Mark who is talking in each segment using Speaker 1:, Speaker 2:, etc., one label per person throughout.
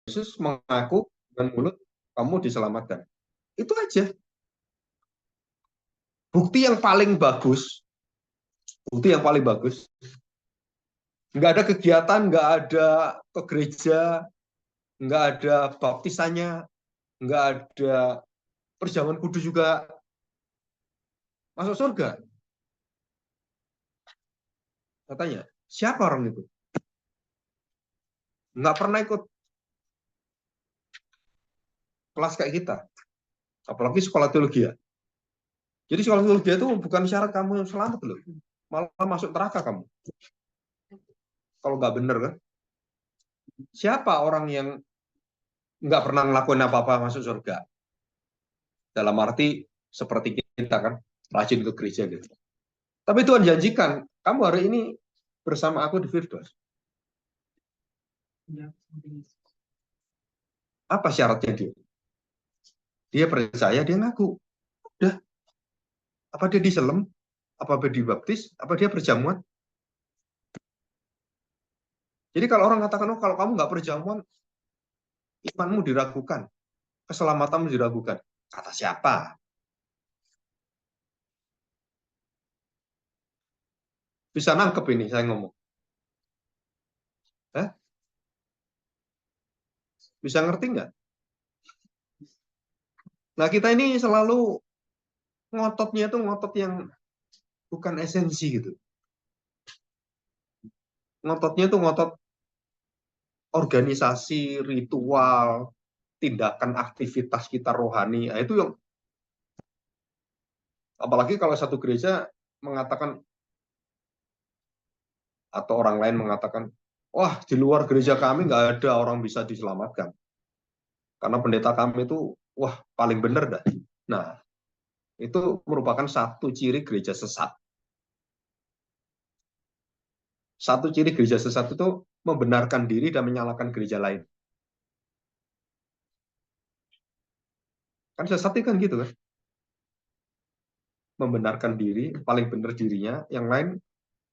Speaker 1: Yesus mengaku dengan mulut, kamu diselamatkan. Itu aja. Bukti yang paling bagus, bukti yang paling bagus, nggak ada kegiatan, nggak ada ke gereja, nggak ada baptisannya, nggak ada perjamuan kudus juga masuk surga. Katanya, siapa orang itu? Nggak pernah ikut kelas kayak kita, apalagi sekolah teologi ya. Jadi sekolah teologi itu bukan syarat kamu selamat loh, malah masuk neraka kamu. Kalau nggak bener kan? Siapa orang yang nggak pernah ngelakuin apa-apa masuk surga? Dalam arti seperti kita kan, rajin ke gereja gitu. Tapi Tuhan janjikan, kamu hari ini bersama aku di Firdaus. Apa syaratnya dia? Dia percaya, dia ngaku. Udah, apa dia diselem? Apa dia dibaptis? Apa dia perjamuan? Jadi kalau orang katakan, oh kalau kamu nggak perjamuan, imanmu diragukan, keselamatanmu diragukan. Kata siapa? Bisa nangkep ini saya ngomong. Eh? Bisa ngerti nggak? Nah kita ini selalu ngototnya itu ngotot yang bukan esensi gitu. Ngototnya itu ngotot organisasi, ritual, tindakan aktivitas kita rohani. Nah, itu yang apalagi kalau satu gereja mengatakan atau orang lain mengatakan, wah di luar gereja kami nggak ada orang bisa diselamatkan karena pendeta kami itu wah paling benar dah. Nah itu merupakan satu ciri gereja sesat. Satu ciri gereja sesat itu membenarkan diri dan menyalahkan gereja lain. Kan sesat itu kan gitu kan, membenarkan diri, paling benar dirinya, yang lain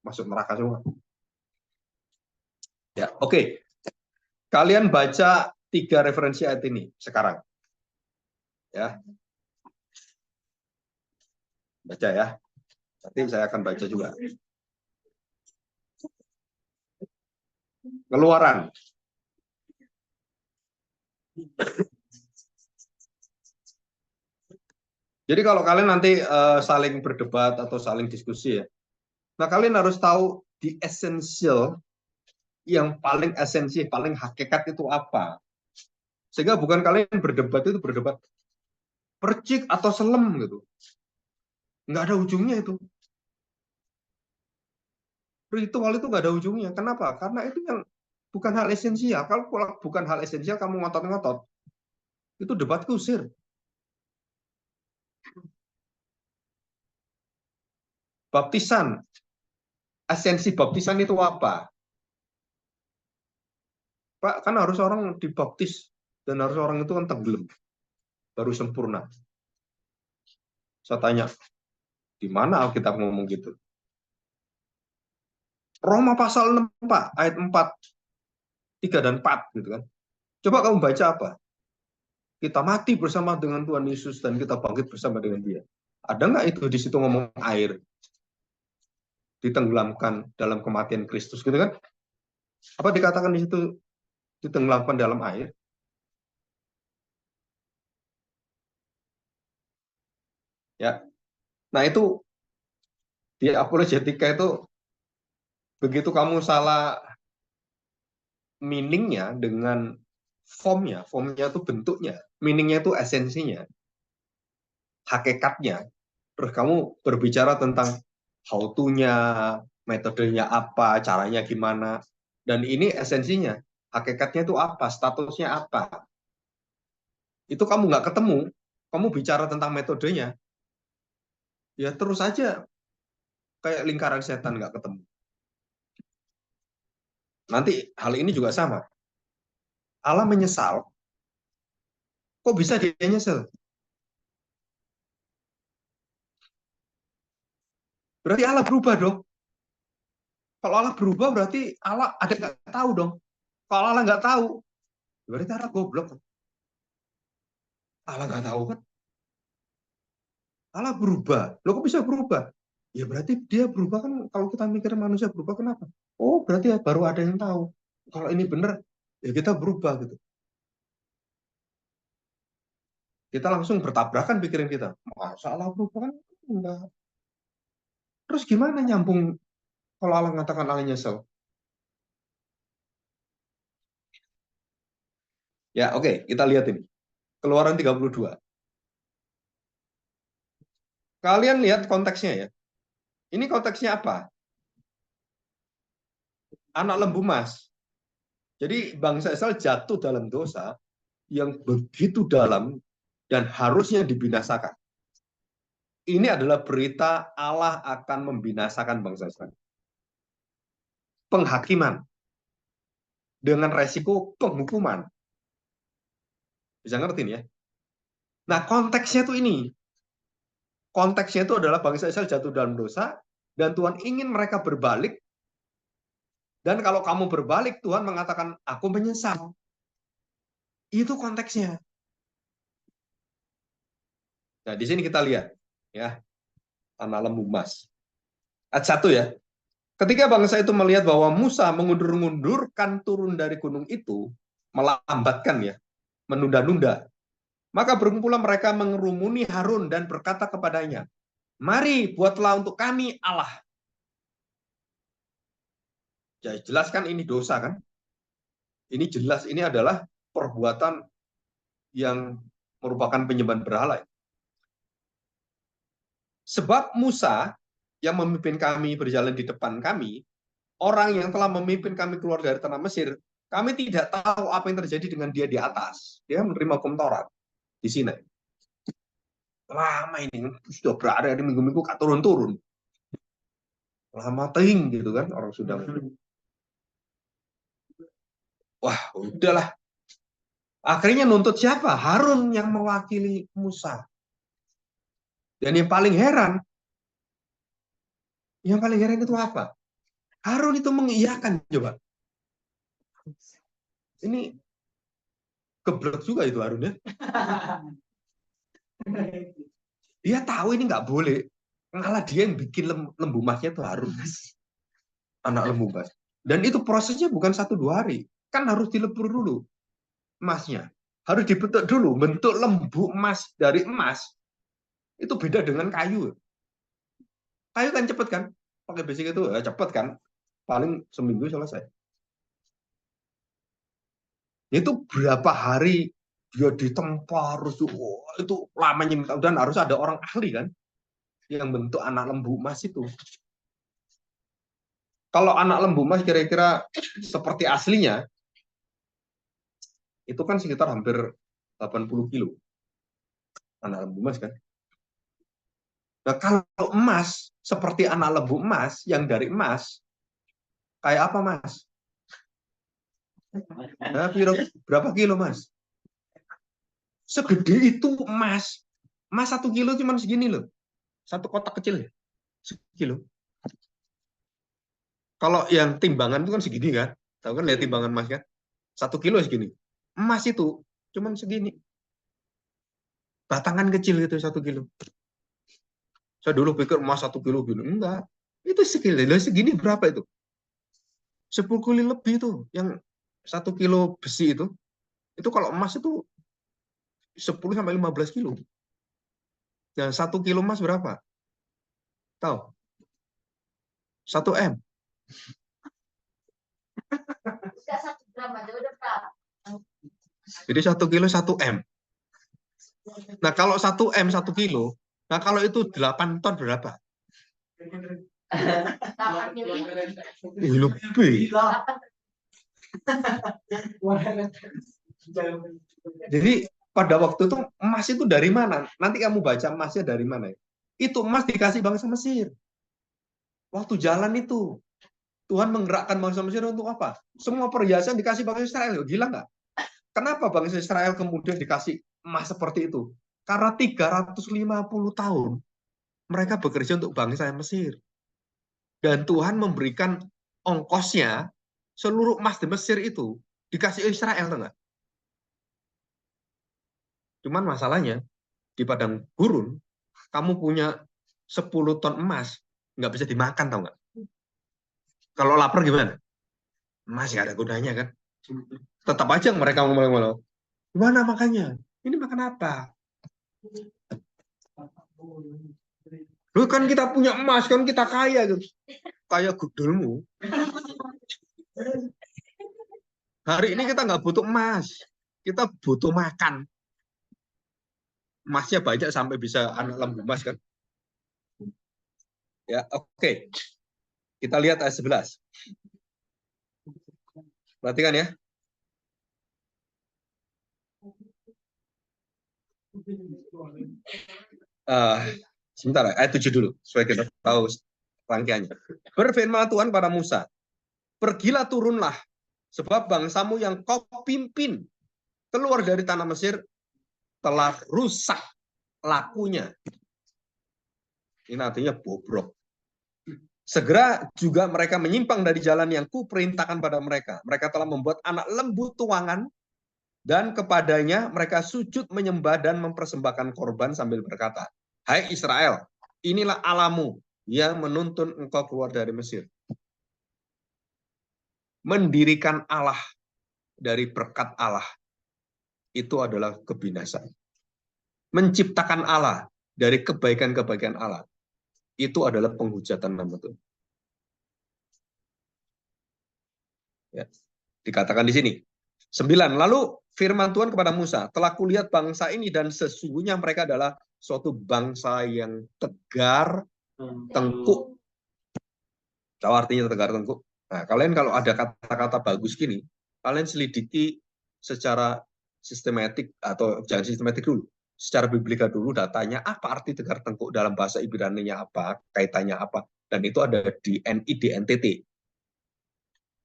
Speaker 1: masuk neraka semua. Ya, oke. Kalian baca 3 referensi ayat ini sekarang. Ya, baca ya. Nanti saya akan baca juga. Keluaran. Jadi kalau kalian nanti saling berdebat atau saling diskusi ya, nah kalian harus tahu di esensial, yang paling esensi, paling hakikat itu apa. Sehingga bukan kalian berdebat itu berdebat percik atau selem gitu. Nggak ada ujungnya itu. Ritual itu nggak ada ujungnya. Kenapa? Karena itu yang bukan hal esensial. Kalau bukan hal esensial, kamu ngotot-ngotot, itu debat kusir. Baptisan, esensi baptisan itu apa? Pak, kan harus orang dibaptis dan harus orang itu kan tenggelam, baru sempurna. Saya tanya, di mana Alkitab ngomong gitu? Roma pasal 6, Pak, ayat 4, 3 dan 4 gitu kan. Coba kamu baca apa? Kita mati bersama dengan Tuhan Yesus dan kita bangkit bersama dengan Dia. Ada nggak itu di situ ngomong air ditenggelamkan dalam kematian Kristus gitu kan? Apa dikatakan di situ ditenggelamkan dalam air? Ya. Nah, itu di apologetika itu begitu kamu salah meaningnya dengan formnya itu bentuknya, meaningnya itu esensinya, hakikatnya. Terus kamu berbicara tentang how to-nya, metodenya apa, caranya gimana, dan ini esensinya, hakikatnya itu apa, statusnya apa. Itu kamu nggak ketemu, kamu bicara tentang metodenya, ya terus aja kayak lingkaran setan nggak ketemu. Nanti hal ini juga sama. Allah menyesal, kok bisa dia nyesel? Berarti Allah berubah dong. Kalau Allah berubah berarti Allah ada nggak tahu dong. Kalau Allah nggak tahu, Berarti Allah goblok. Allah nggak tahu kan? Allah berubah. Loh kok bisa berubah? Ya berarti dia berubah kan, kalau kita mikir manusia berubah kenapa? Oh berarti ya baru ada yang tahu. Kalau ini benar, ya kita berubah gitu. Kita langsung bertabrakan pikiran kita. Masa Allah berubah kan? Enggak. Terus gimana nyambung kalau Allah mengatakan Allah nyesel? Ya oke, kita lihat ini. Keluaran 32. Kalian lihat konteksnya ya. Ini konteksnya apa? Anak lembu mas. Jadi bangsa Israel jatuh dalam dosa yang begitu dalam dan harusnya dibinasakan. Ini adalah berita Allah akan membinasakan bangsa Israel. Penghakiman dengan resiko penghukuman. Bisa ngertiin ya? Nah, konteksnya tuh ini. Konteksnya itu adalah bangsa Israel jatuh dalam dosa dan Tuhan ingin mereka berbalik. Dan kalau kamu berbalik, Tuhan mengatakan, aku menyesal. Itu konteksnya. Nah, di sini kita lihat ya, anak lembu emas. Ayat 1 ya. Ketika bangsa itu melihat bahwa Musa mengundur-undurkan turun dari gunung itu, melambatkan ya, menunda-nunda, maka berkumpullah mereka mengerumuni Harun dan berkata kepadanya, mari buatlah untuk kami Allah. Ya jelas kan ini dosa kan? Ini jelas ini adalah perbuatan yang merupakan penyembahan berhala. Sebab Musa yang memimpin kami berjalan di depan kami, orang yang telah memimpin kami keluar dari tanah Mesir, kami tidak tahu apa yang terjadi dengan dia di atas. Dia menerima hukum Taurat di Sinai. Lama ini, sudah berada di minggu-minggu gak turun-turun. Lama ting gitu kan, orang sudah. Wah, udahlah. Akhirnya nuntut siapa? Harun yang mewakili Musa. Dan yang paling heran itu apa? Harun itu mengiyakan, coba. Ini geblek juga itu Harun ya. Dia tahu ini nggak boleh. Malah dia yang bikin lembu masnya itu Harun. Anak lembu mas. Dan itu prosesnya bukan 1-2 hari. Kan harus dilebur dulu emasnya. Harus dibentuk dulu. Bentuk lembu emas dari emas itu beda dengan kayu. Kayu kan cepet kan? Pakai basic itu ya cepet kan? Paling seminggu selesai. Itu berapa hari dia ditempa harus itu lamanya minta, dan harus ada orang ahli kan yang bentuk anak lembu emas itu. Kalau anak lembu emas kira-kira seperti aslinya itu kan sekitar hampir 80 kilo anak lembu emas kan. Nah kalau emas seperti anak lembu emas yang dari emas kayak apa mas? Nah, berapa kilo mas? Segede itu emas. Emas 1 kilo cuma segini loh. Satu kotak kecil ya. Sekilo. Kalau yang timbangan itu kan segini kan. Tahu kan lihat timbangan emas kan? 1 kilo segini. Emas itu cuma segini. Batangan kecil gitu 1 kilo. Saya dulu pikir emas 1 kilo gini. Enggak. Itu segini. Segini berapa itu? 10 kali lebih tuh. Yang 1 kilo besi itu. Itu kalau emas itu 10 sampai 15 kilo. Dan 1 kilo emas berapa? Tahu? 1 M. Jadi 1 kilo 1 M. Nah kalau 1 M 1 kilo, nah kalau itu 8 ton berapa? Lebih. Jadi pada waktu itu emas itu dari mana? Nanti kamu baca emasnya dari mana. Itu emas dikasih bangsa Mesir. Waktu jalan itu. Tuhan menggerakkan bangsa Mesir untuk apa? Semua perhiasan dikasih bangsa Israel. Gila nggak? Kenapa bangsa Israel kemudian dikasih emas seperti itu? Karena 350 tahun mereka bekerja untuk bangsa Mesir. Dan Tuhan memberikan ongkosnya, seluruh emas di Mesir itu dikasih Israel. Enggak? Cuman masalahnya, di padang gurun, kamu punya 10 ton emas, nggak bisa dimakan, tau nggak? Kalau lapar gimana? Masih ada gunanya kan? Tetap aja mereka ngomong-ngomong, gimana makannya? Ini makan apa? Loh kan kita punya emas, kan kita kaya gitu. Kayak gudulmu. Hari ini kita nggak butuh emas, kita butuh makan. Emasnya banyak sampai bisa anak lembu emas kan? Ya, oke. Kita lihat ayat 11. Perhatikan ya. Sebentar, ayat 7 dulu supaya kita tahu rangkaiannya. Berfirman Tuhan pada Musa, pergilah turunlah, sebab bangsamu yang kau pimpin keluar dari tanah Mesir telah rusak lakunya. Ini artinya bobrok. Segera juga mereka menyimpang dari jalan yang kuperintahkan pada mereka. Mereka telah membuat anak lembu tuangan, dan kepadanya mereka sujud menyembah dan mempersembahkan korban sambil berkata, hai Israel, inilah Allahmu yang menuntun engkau keluar dari Mesir. Mendirikan Allah dari berkat Allah itu adalah kebinasaan. Menciptakan Allah dari kebaikan-kebaikan Allah itu adalah penghujatan nama Tuhan. Ya. Dikatakan di sini. 9. Lalu firman Tuhan kepada Musa, telah kulihat bangsa ini dan sesungguhnya mereka adalah suatu bangsa yang tegar, tengkuk. Tahu artinya tegar, tengkuk? Nah, kalian kalau ada kata-kata bagus gini, kalian selidiki secara sistematik, atau jangan sistematik dulu, secara biblika dulu, datanya apa arti tegar tengkuk dalam bahasa Ibrani-nya apa, kaitannya apa, dan itu ada di NIDNTT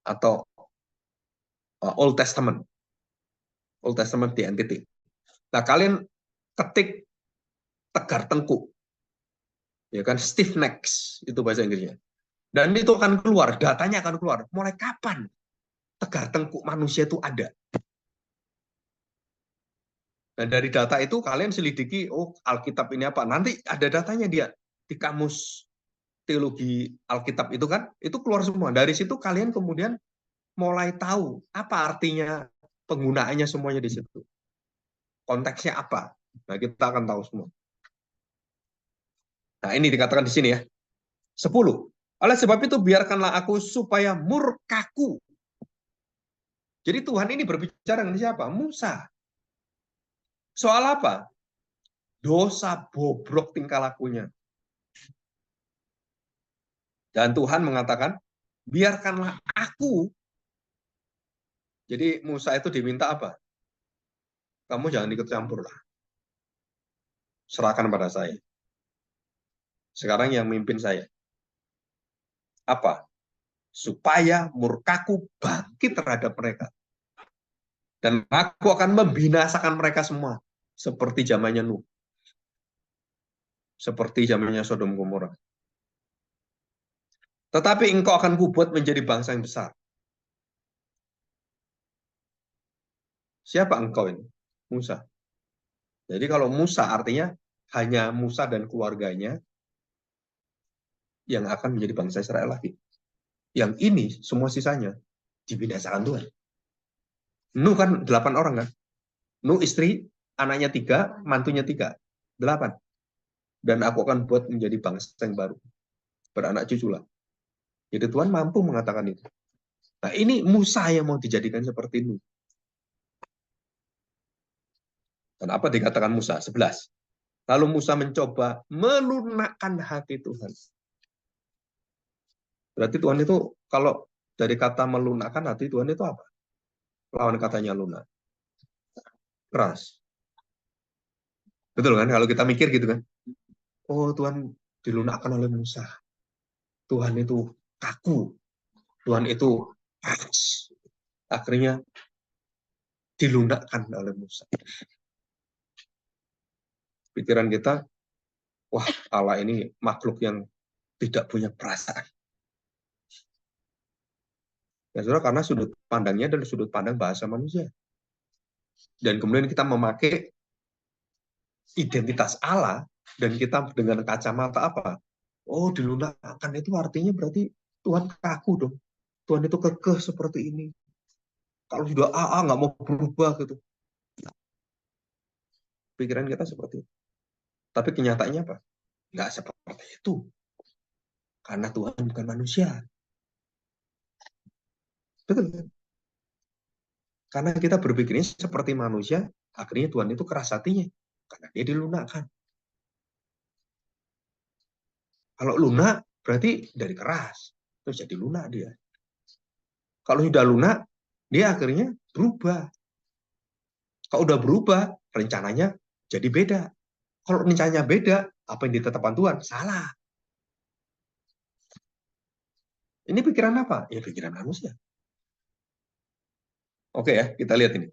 Speaker 1: atau Old Testament di NTT. Nah, kalian ketik tegar tengkuk, ya kan, stiff necks itu bahasa Inggrisnya, dan itu akan keluar, datanya akan keluar. Mulai kapan tegar tengkuk manusia itu ada? Dan dari data itu kalian selidiki, oh Alkitab ini apa? Nanti ada datanya dia di kamus teologi Alkitab itu kan, itu keluar semua. Dari situ kalian kemudian mulai tahu apa artinya, penggunaannya semuanya di situ. Konteksnya apa? Nah, kita akan tahu semua. Nah, ini dikatakan di sini ya. 10. Oleh sebab itu biarkanlah aku supaya murkaku. Jadi Tuhan ini berbicara dengan siapa? Musa. Soal apa? Dosa bobrok tingkah lakunya. Dan Tuhan mengatakan, biarkanlah aku. Jadi Musa itu diminta apa? Kamu jangan ikut campur lah. Serahkan pada saya. Sekarang yang mimpin saya. Apa? Supaya murkaku bangkit terhadap mereka. Dan aku akan membinasakan mereka semua. Seperti zamannya Nuh. Seperti zamannya Sodom Gomora. Tetapi engkau akan kubuat menjadi bangsa yang besar. Siapa engkau ini? Musa. Jadi kalau Musa artinya hanya Musa dan keluarganya yang akan menjadi bangsa Israel lagi. Yang ini semua sisanya dibinasakan Tuhan. Nuh kan 8 orang kan? Nuh istri, anaknya 3, mantunya 3. 8. Dan aku akan buat menjadi bangsa yang baru. Beranak cucu lah. Jadi Tuhan mampu mengatakan itu. Nah, ini Musa yang mau dijadikan seperti Nuh. Dan apa dikatakan Musa? 11. Lalu Musa mencoba melunakkan hati Tuhan. Berarti Tuhan itu, kalau dari kata melunakkan hati Tuhan itu apa? Lawan katanya lunak. Keras. Betul kan? Kalau kita mikir gitu kan. Oh, Tuhan dilunakkan oleh Musa. Tuhan itu kaku. Tuhan itu keras. Akhirnya dilunakkan oleh Musa. Pikiran kita, wah, Allah ini makhluk yang tidak punya perasaan. Ya, saudara, karena sudut pandangnya dan sudut pandang bahasa manusia. Dan kemudian kita memakai identitas Allah dan kita dengan kacamata apa? Oh, dilunakkan itu artinya berarti Tuhan kaku dong. Tuhan itu kekeh seperti ini. Kalau sudah AA nggak mau berubah gitu. Pikiran kita seperti itu. Tapi kenyataannya apa? Nggak seperti itu. Karena Tuhan bukan manusia. Betul. Karena kita berpikirnya seperti manusia, akhirnya Tuhan itu keras hatinya. Karena dia dilunakkan. Kalau lunak, berarti dari keras. Terus jadi lunak dia. Kalau sudah lunak, dia akhirnya berubah. Kalau udah berubah, rencananya jadi beda. Kalau rencananya beda, apa yang ditetapkan Tuhan? Salah. Ini pikiran apa? Ya pikiran manusia. Oke ya, kita lihat ini.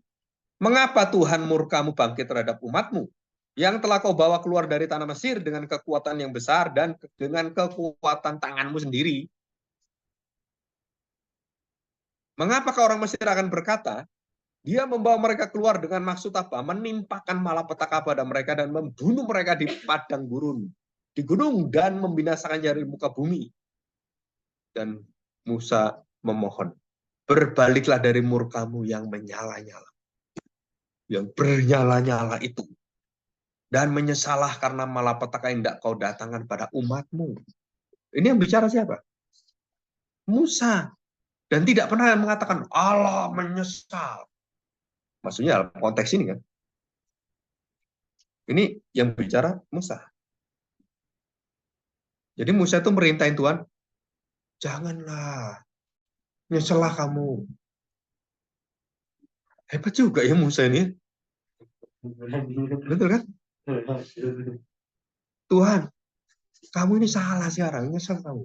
Speaker 1: Mengapa Tuhan murkamu bangkit terhadap umatmu yang telah kau bawa keluar dari tanah Mesir dengan kekuatan yang besar dan dengan kekuatan tanganmu sendiri? Mengapakah orang Mesir akan berkata, dia membawa mereka keluar dengan maksud apa? Menimpakan malapetaka pada mereka dan membunuh mereka di padang gurun, di gunung, dan membinasakan dari muka bumi. Dan Musa memohon, berbaliklah dari murkamu yang menyala-nyala, yang bernyala-nyala itu, dan menyesalah karena malapetaka yang tidak kau datangkan pada umatmu. Ini yang bicara siapa? Musa. Dan tidak pernah mengatakan Allah menyesal. Maksudnya konteks ini kan. Ini yang bicara Musa. Jadi Musa itu merintahin Tuhan, janganlah, nyeselah kamu. Hebat juga ya Musa ini. Betul kan? Tuhan, kamu ini salah sekarang, nyesel kamu.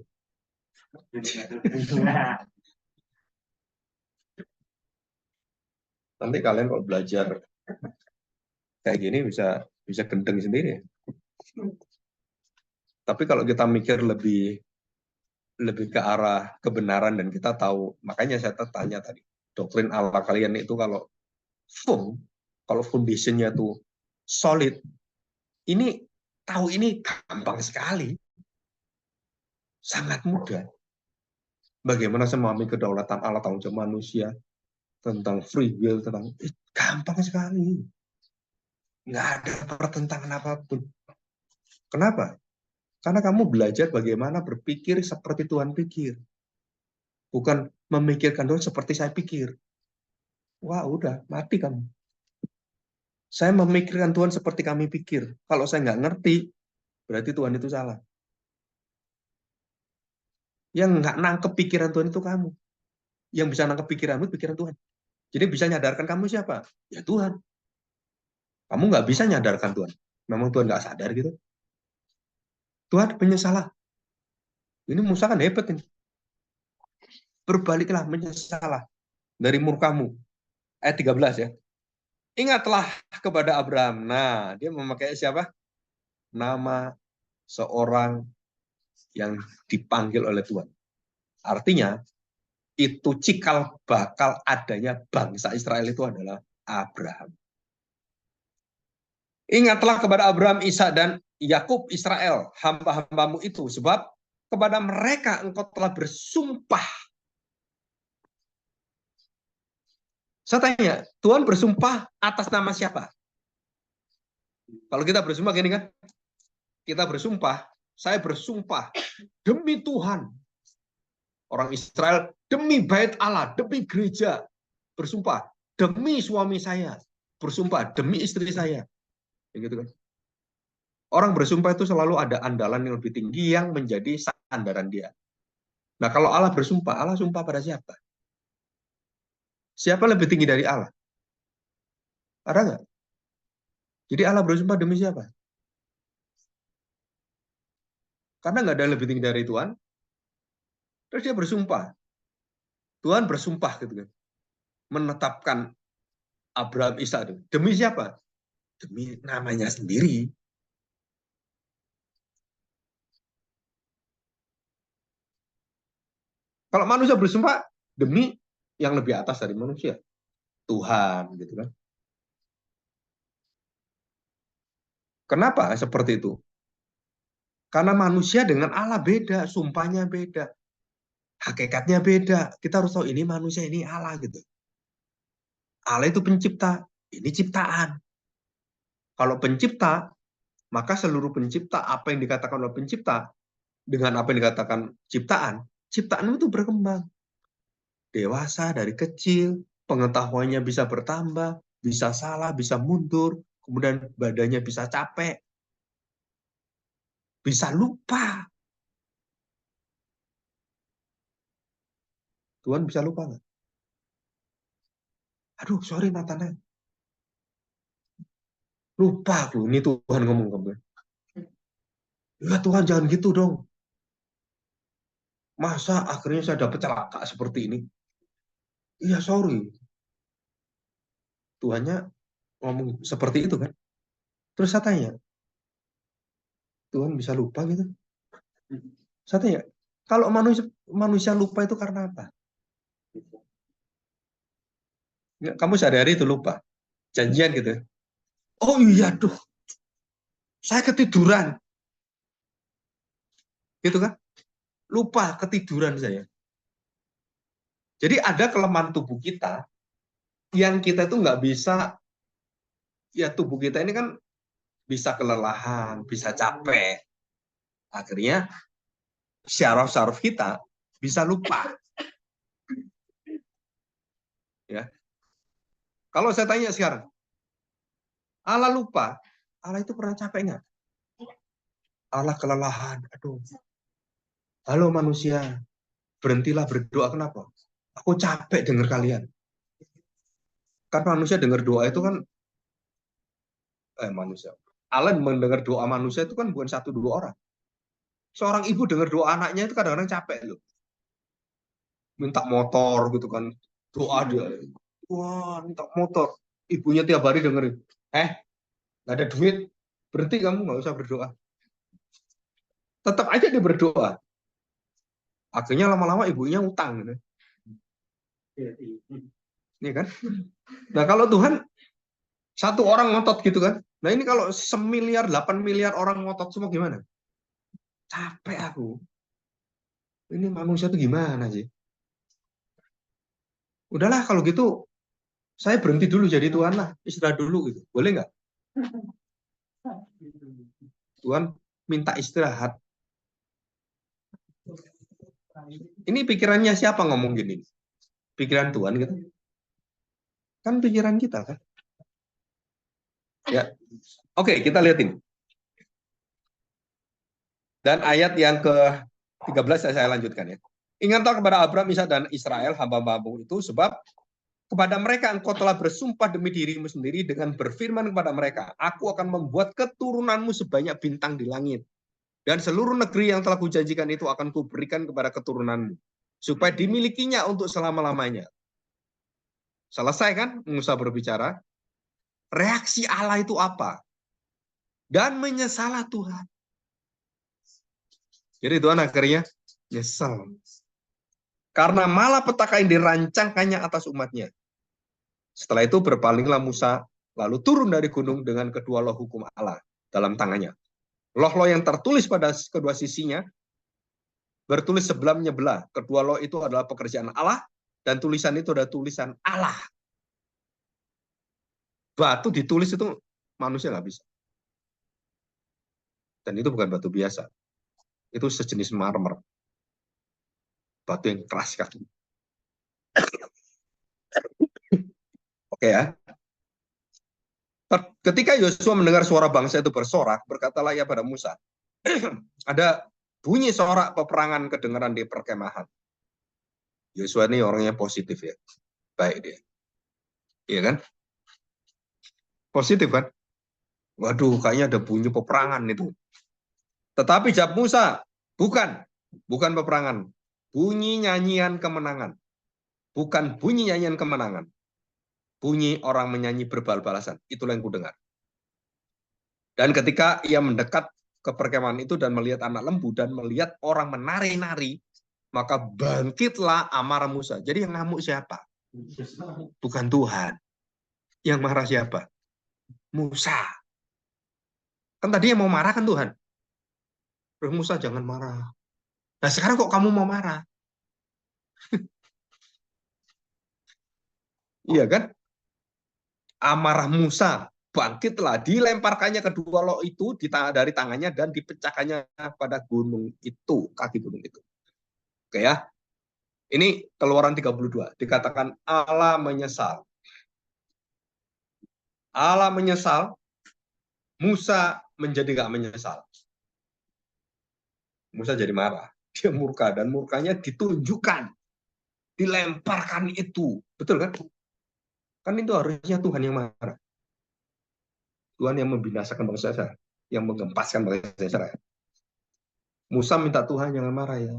Speaker 1: Nanti kalian kalau belajar kayak gini bisa gendeng sendiri. Tapi kalau kita mikir lebih ke arah kebenaran dan kita tahu, makanya saya tanya tadi, doktrin Allah kalian itu kalau firm, kalau foundationnya itu solid, ini tahu ini gampang sekali, sangat mudah. Bagaimana memahami kedaulatan Allah, tanggung jawab manusia, tentang free will, tentang gampang sekali. Nggak ada pertentangan apapun. Kenapa? Karena kamu belajar bagaimana berpikir seperti Tuhan pikir. Bukan memikirkan Tuhan seperti saya pikir. Wah, udah, mati kamu. Saya memikirkan Tuhan seperti kami pikir. Kalau saya nggak ngerti, berarti Tuhan itu salah. Yang nggak nangkep pikiran Tuhan itu kamu. Yang bisa nangkep pikiranmu, pikiran Tuhan. Jadi bisa nyadarkan kamu siapa? Ya Tuhan. Kamu nggak bisa nyadarkan Tuhan. Memang Tuhan nggak sadar gitu. Tuhan penyesalah. Ini Musa kan hebat ini. Berbaliklah menyesalah dari murkamu. Ayat 13 ya. Ingatlah kepada Abraham. Nah, dia memakai siapa? Nama seorang yang dipanggil oleh Tuhan. Artinya, itu cikal bakal adanya bangsa Israel itu adalah Abraham. Ingatlah kepada Abraham, Ishak dan Yakub Israel, hamba-hambamu itu, sebab kepada mereka engkau telah bersumpah. Saya tanya, Tuhan bersumpah atas nama siapa? Kalau kita bersumpah gini kan, kita bersumpah, saya bersumpah demi Tuhan. Orang Israel, demi bait Allah, demi gereja, bersumpah demi suami saya, bersumpah demi istri saya. Begitu kan? Orang bersumpah itu selalu ada andalan yang lebih tinggi yang menjadi sandaran dia. Nah, kalau Allah bersumpah, Allah sumpah pada siapa? Siapa lebih tinggi dari Allah? Ada nggak? Jadi Allah bersumpah demi siapa? Karena nggak ada yang lebih tinggi dari Tuhan. Terus dia bersumpah. Tuhan bersumpah gitu kan. Menetapkan Abraham Ishak itu. Demi siapa? Demi namanya sendiri. Kalau manusia bersumpah demi yang lebih atas dari manusia, Tuhan gitu kan. Kenapa seperti itu? Karena manusia dengan Allah beda, sumpahnya beda, hakikatnya beda. Kita harus tahu ini manusia, ini Allah gitu. Allah itu pencipta, ini ciptaan. Kalau pencipta, maka seluruh pencipta, apa yang dikatakan oleh pencipta, dengan apa yang dikatakan ciptaan, ciptaan itu berkembang. Dewasa dari kecil, pengetahuannya bisa bertambah, bisa salah, bisa mundur, kemudian badannya bisa capek, bisa lupa. Tuhan bisa lupa nggak? Aduh, sorry Nathan, lupa aku. Ini Tuhan ngomong ke gue. Ya Tuhan jangan gitu dong. Masa akhirnya saya dapat celaka seperti ini? Iya sorry. Tuhannya ngomong seperti itu kan. Terus saya tanya, Tuhan bisa lupa gitu? Saya tanya, kalau manusia lupa itu karena apa? Kamu sehari-hari itu lupa. Janjian gitu. Oh iya, duh, saya ketiduran. Gitu kan? Lupa ketiduran saya. Jadi ada kelemahan tubuh kita yang kita itu nggak bisa, ya tubuh kita ini kan bisa kelelahan, bisa capek. Akhirnya syaraf-syaraf kita bisa lupa. Ya. Kalau saya tanya sekarang, Allah lupa, Allah itu pernah capek nggak? Allah kelelahan, aduh. Halo manusia, berhentilah berdoa, kenapa? Aku capek dengar kalian. Kan manusia dengar doa itu kan, manusia. Allah mendengar doa manusia itu kan bukan satu dua orang. Seorang ibu dengar doa anaknya itu kadang-kadang capek loh. Minta motor gitu kan. Doa dia. Wah, minta motor. Ibunya tiap hari dengerin. Nggak ada duit. Berhenti kamu, nggak usah berdoa. Tetap aja dia berdoa. Akhirnya lama-lama ibunya utang. Gitu. Ini kan. Nah kalau Tuhan, satu orang ngotot gitu kan. Nah ini kalau 8 miliar orang ngotot semua gimana? Capek aku. Ini manusia tuh gimana sih? Udahlah kalau gitu, saya berhenti dulu jadi Tuhan lah. Istirahat dulu gitu. Boleh nggak? Tuhan minta istirahat. Ini pikirannya siapa ngomong gini? Pikiran Tuhan gitu. Kan pikiran kita kan. Ya. Oke, kita lihat ini. Dan ayat yang ke-13 saya lanjutkan ya. Ingatlah kepada Abraham, Ishak dan Israel, hamba-hambamu itu, sebab kepada mereka engkau telah bersumpah demi dirimu sendiri dengan berfirman kepada mereka, aku akan membuat keturunanmu sebanyak bintang di langit. Dan seluruh negeri yang telah kujanjikan itu akan kuberikan kepada keturunanmu, supaya dimilikinya untuk selama-lamanya. Selesai kan Musa berbicara? Reaksi Allah itu apa? Dan menyesalah Tuhan. Jadi Tuhan akhirnya nyesal. Karena malah petaka yang dirancangkannya atas umatnya. Setelah itu berpalinglah Musa, lalu turun dari gunung dengan kedua loh hukum Allah dalam tangannya. Loh-loh yang tertulis pada kedua sisinya, bertulis sebelah menyebelah. Kedua loh itu adalah pekerjaan Allah, dan tulisan itu adalah tulisan Allah. Batu ditulis itu manusia nggak bisa. Dan itu bukan batu biasa. Itu sejenis marmer. Batu yang keras sekali. Oke ya. Ketika Yosua mendengar suara bangsa itu bersorak, berkatalah ia pada Musa, ada bunyi sorak peperangan kedengaran di perkemahan. Yosua ini orangnya positif ya. Baik dia. Iya kan? Positif kan? Waduh, kayaknya ada bunyi peperangan itu. Tetapi jawab Musa, bukan peperangan. Bunyi nyanyian kemenangan. Bukan bunyi nyanyian kemenangan. Bunyi orang menyanyi berbal-balasan. Itulah yang kudengar. Dan ketika ia mendekat ke perkemahan itu dan melihat anak lembu dan melihat orang menari-nari, maka bangkitlah amarah Musa. Jadi yang ngamuk siapa? Bukan Tuhan. Yang marah siapa? Musa. Kan tadi yang mau marah kan Tuhan. Musa jangan marah. Nah sekarang kok kamu mau marah? Iya kan? Amarah Musa bangkitlah, dilemparkannya kedua loh itu dari tangannya dan dipecahkannya pada gunung itu, kaki gunung itu. Oke ya. Ini Keluaran 32 dikatakan Allah menyesal. Allah menyesal, Musa menjadi gak menyesal. Musa jadi marah, dia murka dan murkanya ditunjukkan, dilemparkan itu. Betul kan? Kan itu harusnya Tuhan yang marah. Tuhan yang membinasakan bangsa Israel, yang menggempaskan bangsa Israel. Musa minta Tuhan jangan marah ya.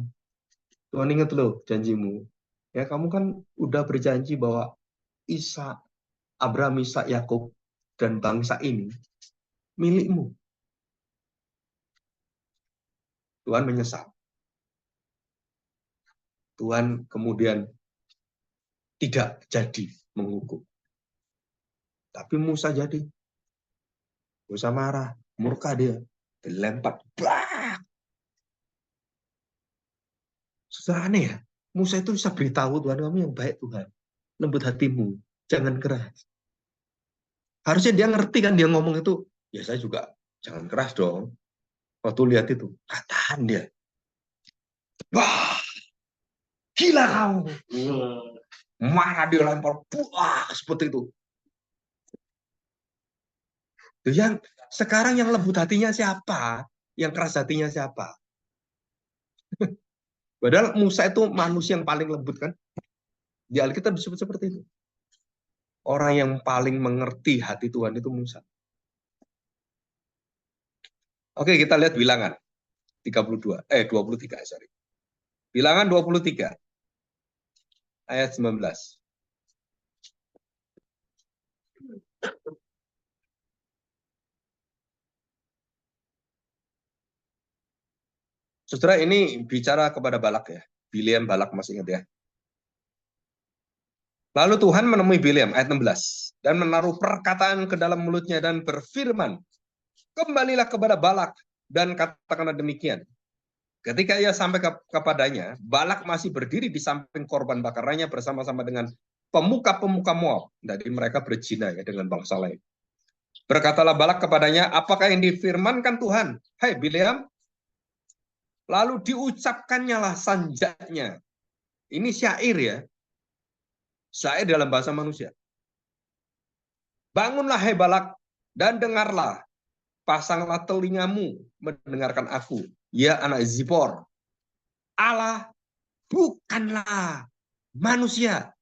Speaker 1: Tuhan ingat loh janjimu. Ya kamu kan udah berjanji bahwa Isa, Abraham, Ishak, Yakub dan bangsa ini milikmu. Tuhan menyesal. Tuhan kemudian tidak jadi menghukum. Tapi Musa jadi. Musa marah, murka dia, dilempar. Bah! Susah aneh ya. Musa itu bisa beritahu Tuhan, kamu yang baik Tuhan. Lembut hatimu, jangan keras. Harusnya dia ngerti kan, dia ngomong itu, ya saya juga jangan keras dong. Waktu lihat itu, katahan dia. Wah, gila kamu. Marah dia lempar, buah, seperti itu. Yang sekarang yang lembut hatinya siapa? Yang keras hatinya siapa? Padahal Musa itu manusia yang paling lembut kan? Di Alkitab disebut seperti itu. Orang yang paling mengerti hati Tuhan itu Musa. Oke, kita lihat bilangan 23, sorry. Bilangan 23 ayat 19. Saudara, ini bicara kepada Balak ya. Bileam, Balak, masih ingat ya. Lalu Tuhan menemui Bileam, ayat 16. Dan menaruh perkataan ke dalam mulutnya dan berfirman, kembalilah kepada Balak dan katakanlah demikian. Ketika ia sampai kepadanya, Balak masih berdiri di samping korban bakarannya bersama-sama dengan pemuka-pemuka Moab. Jadi mereka berzina ya dengan bangsa lain. Berkatalah Balak kepadanya, apakah yang difirmankan Tuhan? Hai Bileam. Lalu diucapkannya lah sanjaknya. Ini syair ya. Syair dalam bahasa manusia. Bangunlah hai Balak dan dengarlah. Pasanglah telingamu mendengarkan aku. Ya anak Zipor. Allah bukanlah manusia.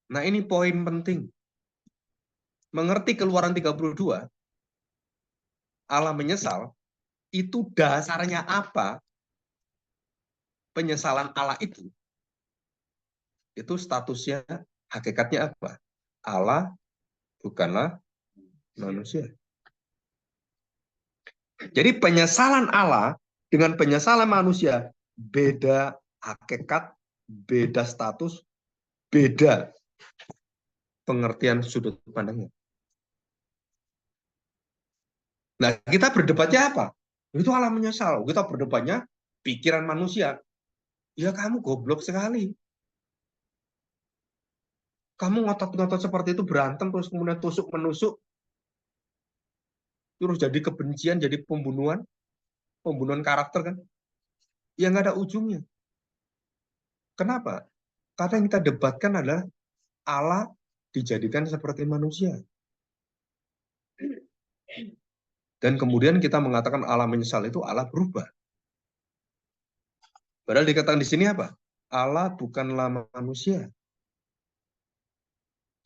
Speaker 1: Nah ini poin penting. Mengerti Keluaran 32, Allah menyesal, itu dasarnya apa? Penyesalan Allah itu statusnya, hakikatnya apa? Allah bukanlah manusia. Jadi penyesalan Allah dengan penyesalan manusia beda hakikat, beda status, beda pengertian sudut pandangnya. Nah, kita berdebatnya apa? Itu Allah menyesal. Kita berdebatnya pikiran manusia. Ya kamu goblok sekali. Kamu ngotot-ngotot seperti itu berantem terus kemudian tusuk-menusuk terus jadi kebencian, jadi pembunuhan karakter kan? Ya nggak ada ujungnya. Kenapa? Karena yang kita debatkan adalah Allah dijadikan seperti manusia. Dan kemudian kita mengatakan Allah menyesal itu Allah berubah. Padahal dikatakan di sini apa? Allah bukanlah manusia.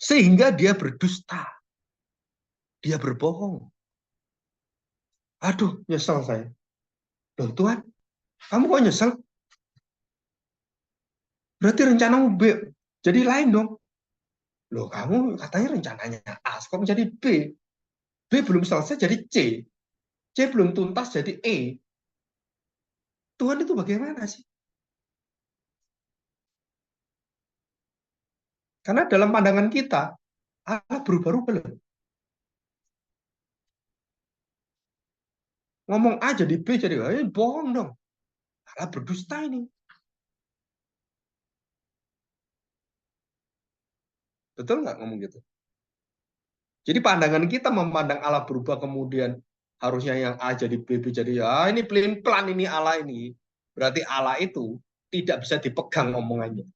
Speaker 1: Sehingga dia berdusta. Dia berbohong. Aduh, nyesel saya. Loh Tuhan, kamu kok nyesel? Berarti rencanamu B. Jadi lain dong. Loh kamu katanya rencananya A, kok menjadi B? B belum selesai jadi C. C belum tuntas jadi E. Tuhan itu bagaimana sih? Karena dalam pandangan kita, Allah berubah-ubah loh. Ngomong A jadi B jadi bohong dong. Allah berdusta ini. Betul nggak ngomong gitu? Jadi pandangan kita memandang Allah berubah kemudian harusnya yang A jadi B, B jadi ya ini pelin-pelan ini Allah ini. Berarti Allah itu tidak bisa dipegang omongannya.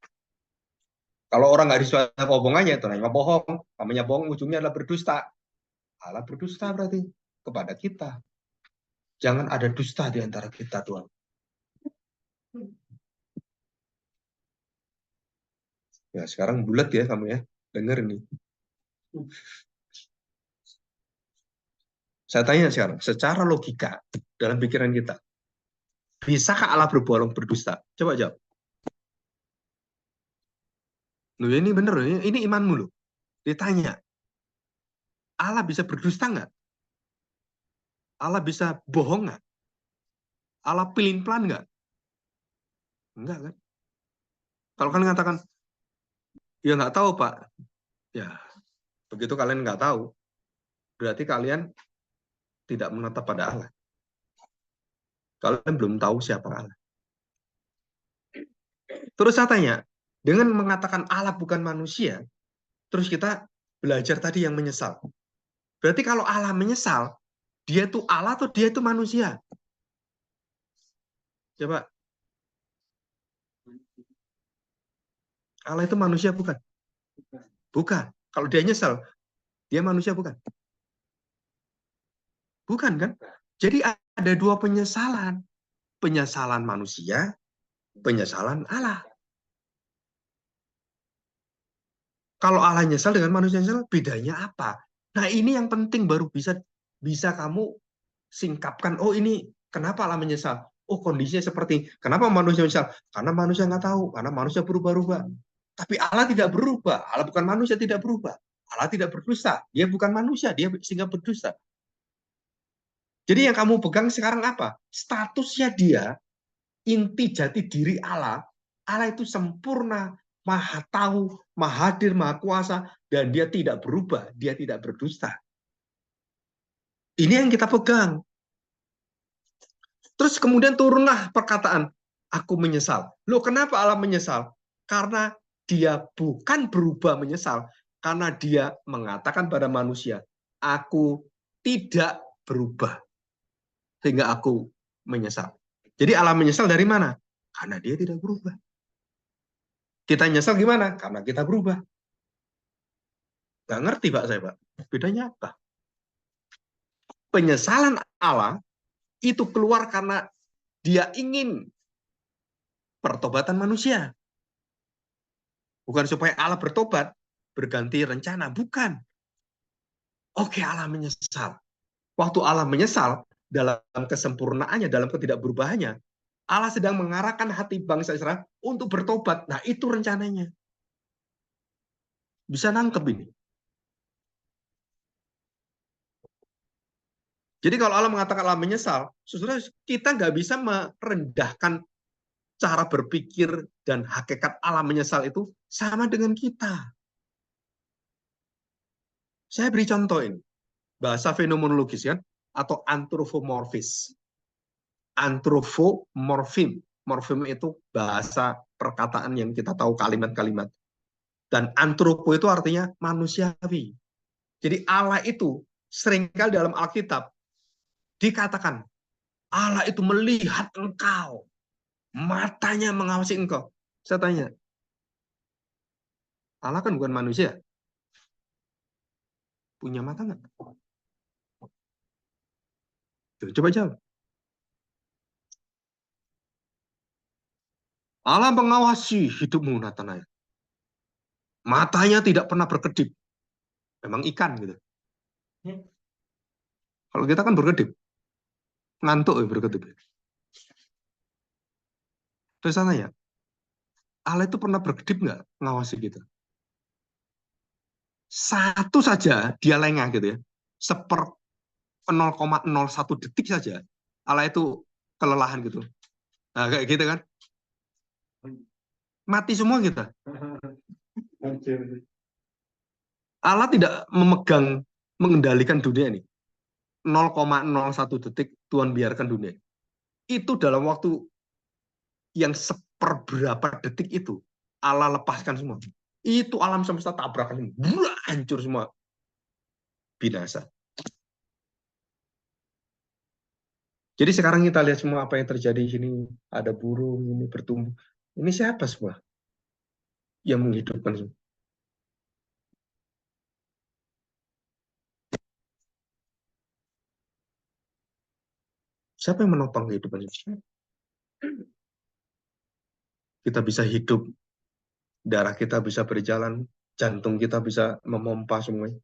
Speaker 1: Kalau orang nggak disuai omongannya itu namanya bohong. Namanya bohong ujungnya adalah berdusta. Allah berdusta berarti kepada kita. Jangan ada dusta di antara kita, Tuhan. Ya sekarang bulat ya kamu ya. Dengar ini. Saya tanya sekarang, secara logika dalam pikiran kita, bisakah Allah berbohong berdusta? Coba jawab. Loh, ini bener, ini imanmu loh. Ditanya, Allah bisa berdusta nggak? Allah bisa bohong nggak? Allah pelin-pelan nggak? Enggak kan? Kalau kalian mengatakan, ya nggak tahu Pak. Ya, begitu kalian nggak tahu, berarti kalian tidak menatap pada Allah. Kalian belum tahu siapa Allah. Terus saya tanya, dengan mengatakan Allah bukan manusia, terus kita belajar tadi yang menyesal. Berarti kalau Allah menyesal, dia itu Allah atau dia itu manusia? Coba, Allah itu manusia bukan? Bukan. Kalau dia nyesal, dia manusia bukan? Bukan kan? Jadi ada dua penyesalan. Penyesalan manusia, penyesalan Allah. Kalau Allah nyesal dengan manusia nyesal, bedanya apa? Nah ini yang penting baru bisa kamu singkapkan. Oh ini kenapa Allah menyesal? Oh kondisinya seperti kenapa manusia menyesal? Karena manusia nggak tahu, karena manusia berubah-ubah. Tapi Allah tidak berubah. Allah bukan manusia tidak berubah. Allah tidak berdusta. Dia bukan manusia, dia sehingga berdusta. Jadi yang kamu pegang sekarang apa? Statusnya dia, inti jati diri Allah. Allah itu sempurna, maha tahu, maha hadir, maha kuasa, dan dia tidak berubah, dia tidak berdusta. Ini yang kita pegang. Terus kemudian turunlah perkataan, aku menyesal. Loh kenapa Allah menyesal? Karena dia bukan berubah menyesal, karena dia mengatakan pada manusia, aku tidak berubah. Sehingga aku menyesal. Jadi Allah menyesal dari mana? Karena dia tidak berubah. Kita nyesal gimana? Karena kita berubah. Gak ngerti Pak saya Pak. Bedanya apa? Penyesalan Allah itu keluar karena dia ingin pertobatan manusia. Bukan supaya Allah bertobat, berganti rencana. Bukan. Oke, Allah menyesal. Waktu Allah menyesal, dalam kesempurnaannya, dalam ketidakberubahannya, Allah sedang mengarahkan hati bangsa Israel untuk bertobat. Nah, itu rencananya. Bisa nangkep ini. Jadi kalau Allah mengatakan Allah menyesal, saudara kita nggak bisa merendahkan cara berpikir dan hakikat Allah menyesal itu sama dengan kita. Saya beri contoh ini. Bahasa fenomenologis kan, atau anthropomorphis. Anthropomorphim. Morfem itu bahasa perkataan yang kita tahu kalimat-kalimat. Dan anthropo itu artinya manusiawi. Jadi Allah itu seringkali dalam Alkitab dikatakan Allah itu melihat engkau. Matanya mengawasi engkau. Saya tanya, Allah kan bukan manusia. Punya mata nggak? Coba jawab. Allah mengawasi hidupmu, Nathanael. Matanya tidak pernah berkedip. Memang ikan gitu. Kalau kita kan berkedip. Ngantuk ya berkedip. Terus saya tanya, Allah itu pernah berkedip nggak ngawasi kita? Satu saja dia lengah gitu ya. 0,01 detik saja. Allah itu kelelahan gitu. Nah, kayak gitu kan. Mati semua kita. Allah tidak mengendalikan dunia ini. 0,01 detik Tuhan biarkan dunia. Itu dalam waktu yang seperberapa detik itu Allah lepaskan semua. Itu alam semesta tabrakan, hancur semua, binasa. Jadi sekarang kita lihat semua apa yang terjadi di sini, ada burung ini bertumbuh. Ini siapa semua yang menghidupkan semua? Siapa yang menopang kehidupan semua? Kita bisa hidup, darah kita bisa berjalan, jantung kita bisa memompa semuanya.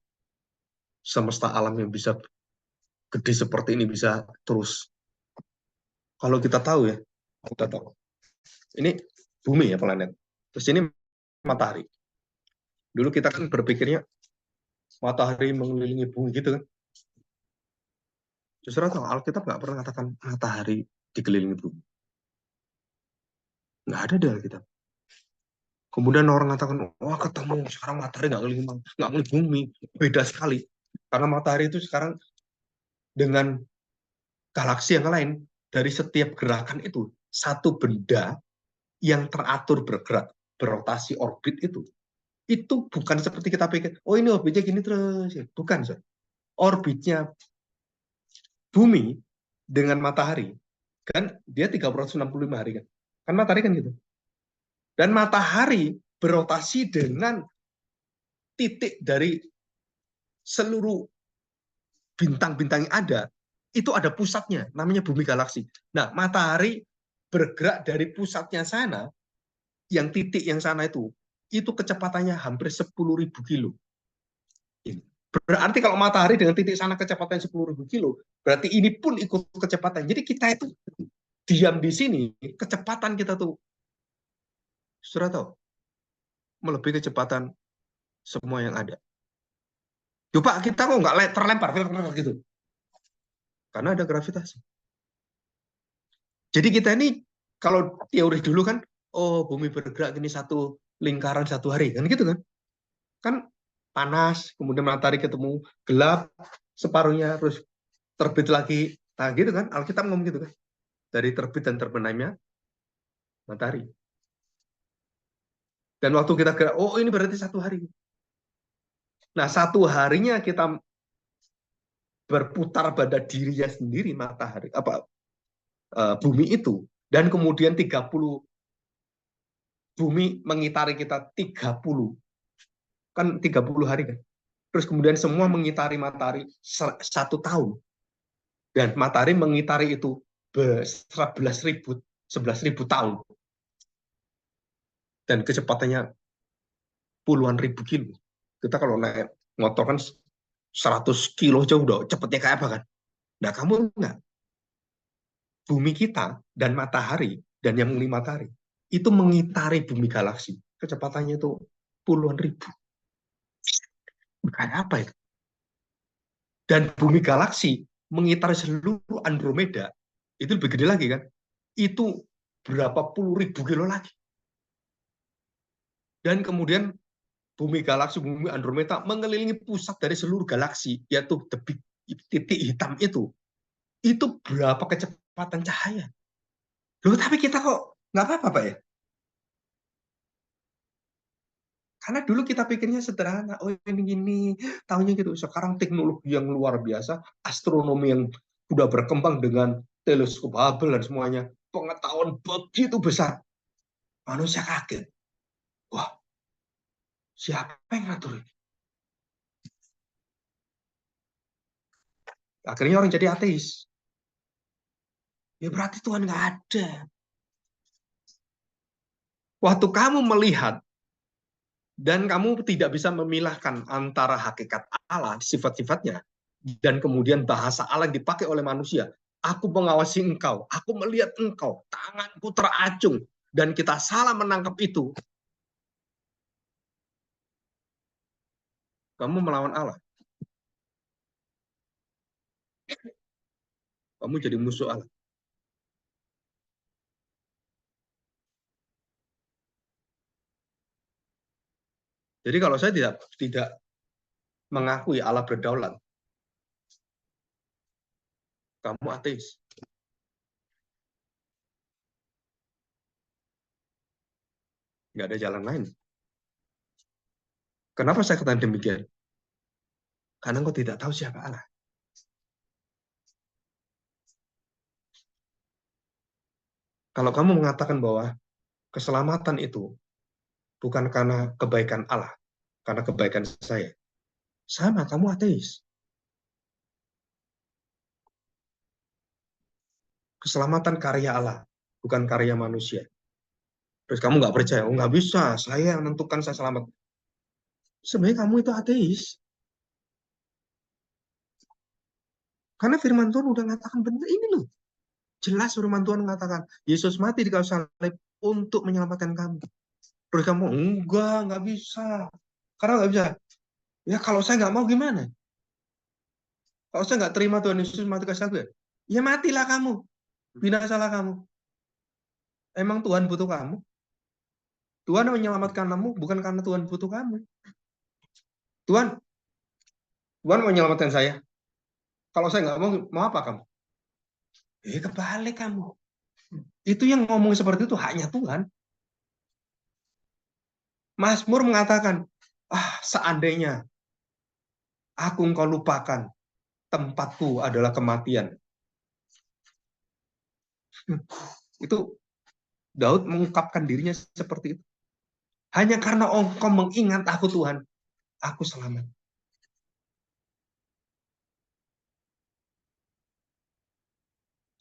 Speaker 1: Semesta alam yang bisa gede seperti ini bisa terus. Kalau kita tahu ya, kita tahu. Ini bumi ya, planet. Terus ini matahari. Dulu kita kan berpikirnya matahari mengelilingi bumi gitu kan. Justru tahu Alkitab nggak pernah katakan matahari dikelilingi bumi. Nggak ada di Alkitab. Kemudian orang mengatakan, wah ketemu sekarang matahari nggak ngelilingi bumi. Beda sekali. Karena matahari itu sekarang dengan galaksi yang lain, dari setiap gerakan itu, satu benda yang teratur bergerak, berotasi orbit itu bukan seperti kita pikir, oh ini orbitnya gini terus. Bukan, so. Orbitnya bumi dengan matahari, kan dia 365 hari kan. Kan matahari kan gitu. Dan matahari berotasi dengan titik dari seluruh bintang-bintang yang ada pusatnya, namanya bumi galaksi. Nah, matahari bergerak dari pusatnya sana, yang titik yang sana itu kecepatannya hampir 10.000 kilo. Berarti kalau matahari dengan titik sana kecepatan 10.000 kilo, berarti ini pun ikut kecepatan. Jadi kita itu diam di sini, kecepatan kita tuh, sudah tahu, melebihi kecepatan semua yang ada. Coba kita kok nggak terlempar gitu, karena ada gravitasi. Jadi kita ini kalau teori dulu kan, oh bumi bergerak ini satu lingkaran satu hari, kan gitu kan? Kan panas, kemudian matahari ketemu gelap separuhnya, terus terbit lagi. Nah gitu kan, Alkitab ngomong gitu kan. Dari terbit dan terbenamnya matahari. Dan waktu kita gerak, oh ini berarti satu hari. Nah satu harinya kita berputar pada dirinya sendiri matahari, bumi itu. Dan kemudian 30 bumi mengitari kita 30, kan 30 hari kan. Terus kemudian semua mengitari matahari 1 tahun. Dan matahari mengitari itu 11.000 tahun. Dan kecepatannya puluhan ribu kilo. Kita kalau naik motor kan 100 kilo jauh udah cepetnya kayak apa kan. Nah kamu enggak. Bumi kita dan matahari, dan yang mengelilingi matahari, itu mengitari bumi galaksi. Kecepatannya itu puluhan ribu. Kayak apa itu? Dan bumi galaksi mengitari seluruh Andromeda, itu lebih gede lagi kan? Itu berapa puluh ribu kilo lagi. Dan kemudian bumi galaksi, bumi Andromeda mengelilingi pusat dari seluruh galaksi, yaitu titik hitam itu berapa kecepatan cahaya? Loh, tapi kita kok nggak apa-apa, Pak ya? Karena dulu kita pikirnya sederhana, oh ini gini, tahunya gitu. Sekarang teknologi yang luar biasa, astronomi yang sudah berkembang dengan teleskop Hubble dan semuanya, pengetahuan begitu besar. Manusia kaget. Wah, siapa yang ngatur ini? Akhirnya orang jadi ateis. Ya berarti Tuhan nggak ada. Waktu kamu melihat dan kamu tidak bisa memilahkan antara hakikat Allah, sifat-sifatnya, dan kemudian bahasa Allah yang dipakai oleh manusia. Aku mengawasi engkau, aku melihat engkau, tanganku teracung, dan kita salah menangkap itu. Kamu melawan Allah. Kamu jadi musuh Allah. Jadi kalau saya tidak mengakui Allah berdaulat, kamu ateis. Nggak ada jalan lain. Kenapa saya katakan demikian? Karena engkau tidak tahu siapa Allah. Kalau kamu mengatakan bahwa keselamatan itu bukan karena kebaikan Allah, karena kebaikan saya, sama, kamu ateis. Keselamatan karya Allah, bukan karya manusia. Terus kamu nggak percaya, oh nggak bisa, saya yang menentukan saya selamat. Sebenarnya kamu itu ateis. Karena firman Tuhan udah mengatakan benar ini loh. Jelas firman Tuhan mengatakan, Yesus mati di kayu salib untuk menyelamatkan kamu. Terus kamu, nggak bisa. Karena nggak bisa. Ya kalau saya nggak mau gimana? Kalau saya nggak terima Tuhan Yesus mati kasih aku, ya matilah kamu. Binasalah kamu. Emang Tuhan butuh kamu? Tuhan menyelamatkan kamu bukan karena Tuhan butuh kamu. Tuhan, Tuhan menyelamatkan saya. Kalau saya nggak mau apa kamu? Kebalik kamu. Itu yang ngomong seperti itu haknya Tuhan. Mazmur mengatakan, seandainya aku engkau lupakan, tempatku adalah kematian. Itu Daud mengungkapkan dirinya seperti itu. Hanya karena engkau mengingat aku Tuhan, aku selamat.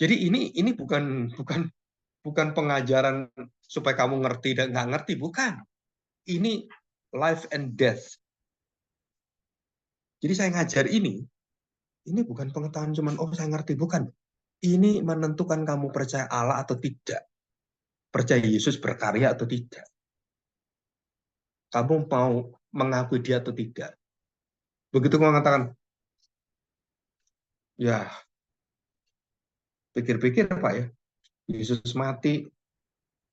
Speaker 1: Jadi ini bukan pengajaran supaya kamu ngerti dan nggak ngerti, bukan. Ini life and death. Jadi saya ngajar ini bukan pengetahuan cuman saya ngerti, bukan. Ini menentukan kamu percaya Allah atau tidak, percaya Yesus berkarya atau tidak. Kamu mau mengakui dia atau tidak. Begitu kamu mengatakan, ya pikir-pikir Pak ya, Yesus mati,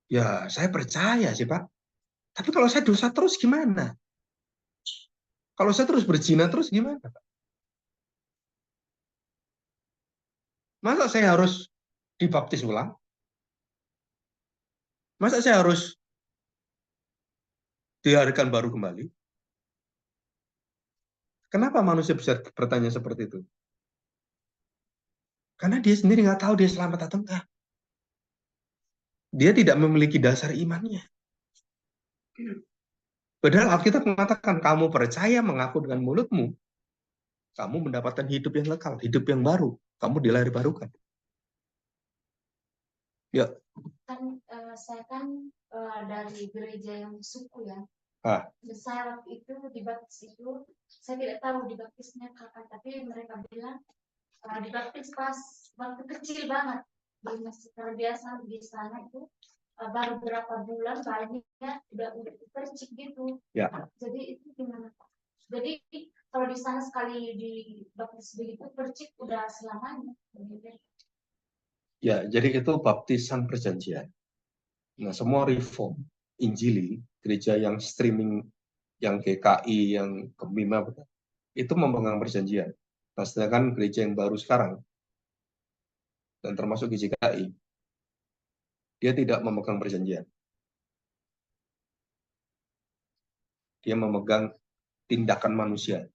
Speaker 1: ya saya percaya sih Pak. Tapi kalau saya dosa terus gimana? Kalau saya terus berzina terus gimana Pak? Masa saya harus dibaptis ulang? Masa saya harus dilahirkan baru kembali? Kenapa manusia bisa bertanya seperti itu? Karena dia sendiri nggak tahu dia selamat atau enggak. Dia tidak memiliki dasar imannya. Padahal Alkitab mengatakan, kamu percaya mengaku dengan mulutmu, kamu mendapatkan hidup yang kekal, hidup yang baru. Kamu dilahir barukan. Ya.
Speaker 2: Saya kan dari gereja yang suku ya. Saya waktu itu dibaptis itu, saya tidak tahu dibaptisnya kapan, tapi mereka bilang dibaptis pas waktu kecil banget. Masih terbiasa di sana itu baru berapa bulan bayinya udah percik gitu.
Speaker 1: Ya.
Speaker 2: Jadi itu gimana Pak? Jadi kalau di sana sekali dibaptis begitu percik udah selamanya.
Speaker 1: Ya, jadi itu baptisan perjanjian. Nah, semua reform, Injili, gereja yang streaming, yang GKI, yang Kemima, itu memegang perjanjian. Nah, sedangkan gereja yang baru sekarang, dan termasuk GKI, dia tidak memegang perjanjian. Dia memegang tindakan manusia.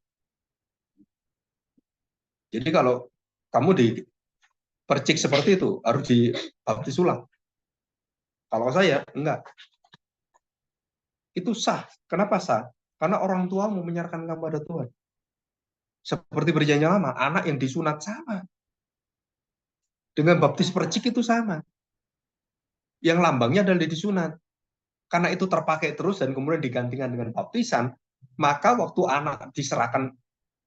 Speaker 1: Jadi kalau kamu dipercik seperti itu, harus dibaptis ulang. Kalau saya, enggak. Itu sah. Kenapa sah? Karena orang tuamu menyerahkan kamu pada Tuhan. Seperti perjanjian lama, anak yang disunat sama. Dengan baptis percik itu sama. Yang lambangnya adalah disunat. Karena itu terpakai terus dan kemudian digantikan dengan baptisan, maka waktu anak diserahkan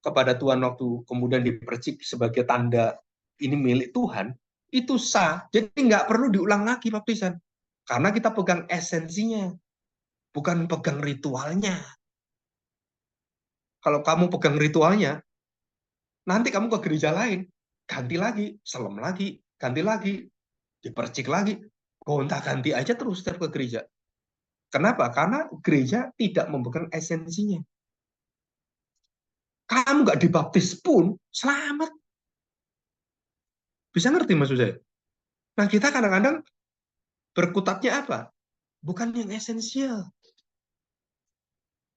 Speaker 1: kepada Tuhan, waktu kemudian dipercik sebagai tanda ini milik Tuhan, itu sah. Jadi nggak perlu diulang lagi baptisan. Karena kita pegang esensinya, bukan pegang ritualnya. Kalau kamu pegang ritualnya, nanti kamu ke gereja lain, ganti lagi, selem lagi, ganti lagi, dipercik lagi, gonta-ganti aja terus setiap ke gereja. Kenapa? Karena gereja tidak memegang esensinya. Kamu nggak dibaptis pun selamat. Bisa ngerti maksud saya? Nah, kita kadang-kadang berkutatnya apa? Bukan yang esensial.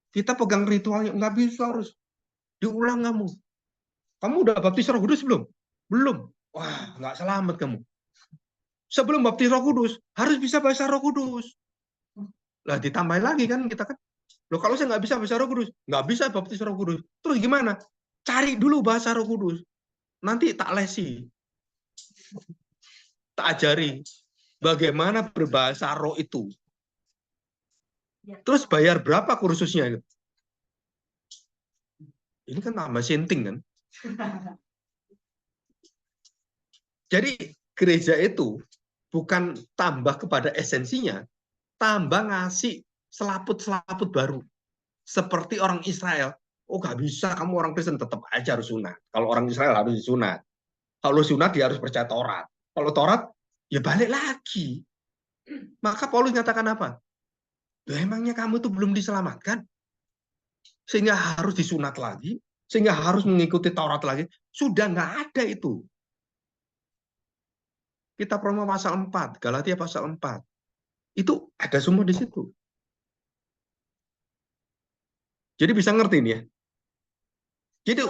Speaker 1: Kita pegang ritualnya, nggak bisa, harus diulang kamu. Kamu udah baptis Roh Kudus belum? Belum. Wah, nggak selamat kamu. Sebelum baptis Roh Kudus, harus bisa bahasa Roh Kudus. Lah, ditambah lagi kan kita kan. Loh, kalau saya nggak bisa bahasa Roh Kudus, nggak bisa baptis Roh Kudus. Terus gimana? Cari dulu bahasa Roh Kudus. Nanti tak lesi. Tak ajari bagaimana berbahasa roh itu. Terus bayar berapa kursusnya? Ini kan tambah sinting kan. Jadi gereja itu bukan tambah kepada esensinya, tambah ngasih selaput-selaput baru. Seperti orang Israel. Oh, nggak bisa, kamu orang Kristen tetap aja harus sunat. Kalau orang Israel harus disunat. Kalau sunat dia harus percaya Taurat. Kalau Taurat, ya balik lagi. Maka Paulus nyatakan apa? Emangnya kamu itu belum diselamatkan? Sehingga harus disunat lagi? Sehingga harus mengikuti Taurat lagi? Sudah nggak ada itu. Kita Roma pasal 4, Galatia pasal 4. Itu ada semua di situ. Jadi bisa ngerti ini ya. Jadi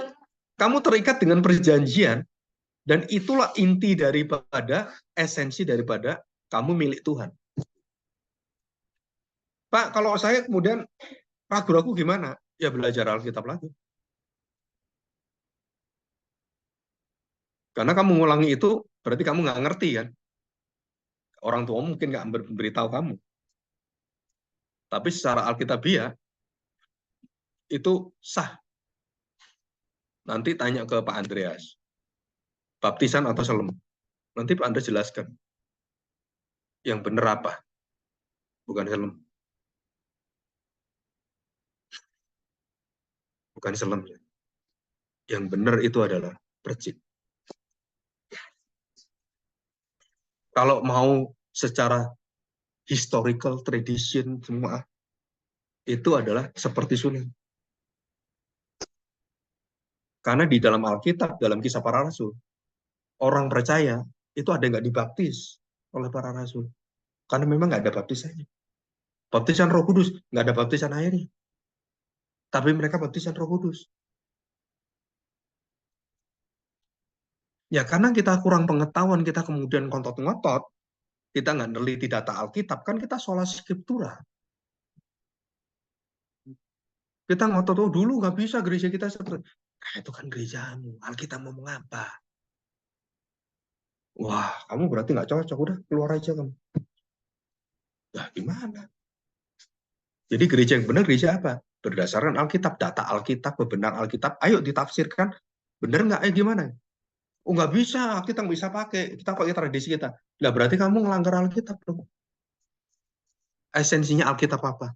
Speaker 1: kamu terikat dengan perjanjian, dan itulah inti daripada, esensi daripada kamu milik Tuhan. Pak, kalau saya kemudian ragu-ragu gimana? Ya belajar Alkitab lagi. Karena kamu ngulangi itu, berarti kamu nggak ngerti kan? Orang tua mungkin nggak beritahu kamu. Tapi secara Alkitabiah, itu sah. Nanti tanya ke Pak Andreas. Baptisan atau selem? Nanti Pak Andreas jelaskan. Yang benar apa? Bukan selem. Bukan selem. Yang benar itu adalah percik. Kalau mau secara historical tradition semua, itu adalah seperti sunan. Karena di dalam Alkitab, dalam Kisah Para Rasul, orang percaya itu ada yang nggak dibaptis oleh para rasul. Karena memang nggak ada baptisannya. Baptisan Roh Kudus, nggak ada baptisan airnya. Tapi mereka baptisan Roh Kudus. Ya karena kita kurang pengetahuan, kita kemudian kontot-ngotot, kita nggak neliti data Alkitab, kan kita sola scriptura. Kita ngotot, oh dulu nggak bisa gereja kita seperti, nah, itu kan gerejamu, Alkitab mau mengapa? Wah, kamu berarti nggak cocok, udah keluar aja kamu. Nah, gimana? Jadi gereja yang benar gereja apa? Berdasarkan Alkitab, data Alkitab, benar Alkitab, ayo ditafsirkan, benar nggak? Gimana? Oh nggak bisa, kita nggak bisa pakai, kita pakai tradisi kita. Nah berarti kamu ngelanggar Alkitab dong. Esensinya Alkitab apa?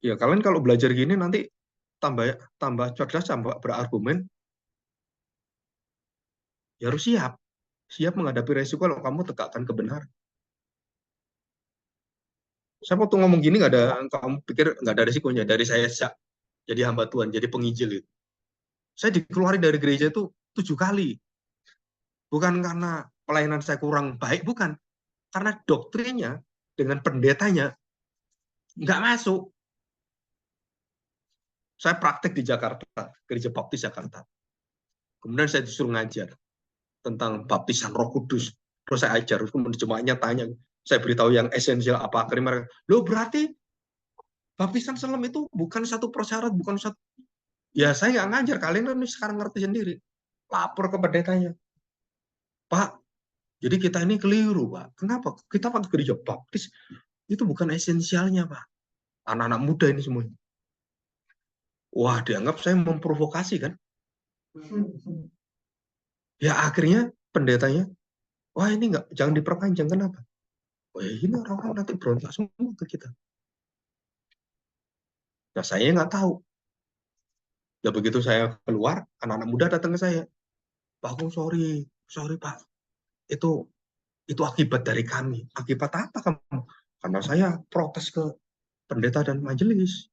Speaker 1: Ya kalian kalau belajar gini nanti tambah cerdas, tambah berargumen, ya harus siap menghadapi resiko kalau kamu tegakkan kebenaran. Saya waktu ngomong gini nggak ada, kamu pikir nggak ada resikonya. Dari saya jadi hamba Tuhan, jadi penginjil itu. Saya dikeluarin dari gereja itu 7 kali. Bukan karena pelayanan saya kurang baik, bukan. Karena doktrinnya dengan pendetanya nggak masuk. Saya praktek di Jakarta, Gereja Baptis Jakarta. Kemudian saya disuruh ngajar tentang baptisan Roh Kudus. Terus saya ajar, kemudian jemaatnya tanya, saya beritahu yang esensial apa. Akhirnya mereka, loh berarti baptisan selam itu bukan satu persyarat, bukan satu. Ya saya nggak ngajar, kalian kan sekarang ngerti sendiri. Lapor ke pendetanya. Pak, jadi kita ini keliru, Pak. Kenapa? Kita pakai gereja baptis, itu bukan esensialnya, Pak. Anak-anak muda ini semuanya. Wah, dianggap saya memprovokasi kan? Ya akhirnya pendetanya, wah ini nggak, jangan diperpanjang, kenapa? Oh ya ini orang-orang nanti berontak semua ke kita. Nah saya nggak tahu. Ya begitu saya keluar, anak-anak muda datang ke saya. Pak, aku sorry Pak. Itu akibat dari kami. Akibat apa kamu? Karena saya protes ke pendeta dan majelis.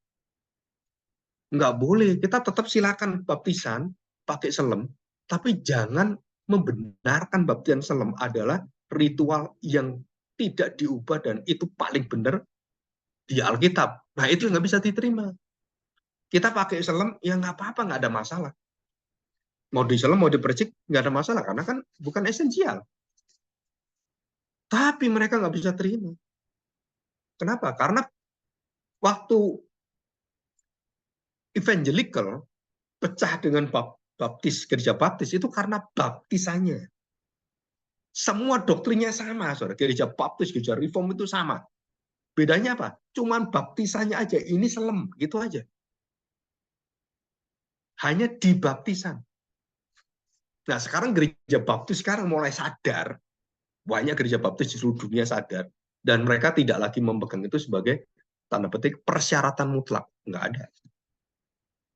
Speaker 1: Nggak boleh, kita tetap silakan baptisan, pakai selam, tapi jangan membenarkan baptisan selam adalah ritual yang tidak diubah dan itu paling benar di Alkitab. Nah, itu nggak bisa diterima. Kita pakai selam, ya nggak apa-apa, nggak ada masalah. Mau diselam, mau dipercik, nggak ada masalah, karena kan bukan esensial. Tapi mereka nggak bisa terima. Kenapa? Karena waktu evangelical pecah dengan gereja baptis itu karena baptisannya. Semua doktrinnya sama, saudara. Gereja baptis, gereja reform itu sama. Bedanya apa? Cuman baptisannya aja. Ini selam, gitu aja. Hanya di baptisan. Nah, sekarang gereja baptis sekarang mulai sadar. Banyak gereja baptis di seluruh dunia sadar. Dan mereka tidak lagi memegang itu sebagai tanda petik persyaratan mutlak. Nggak ada.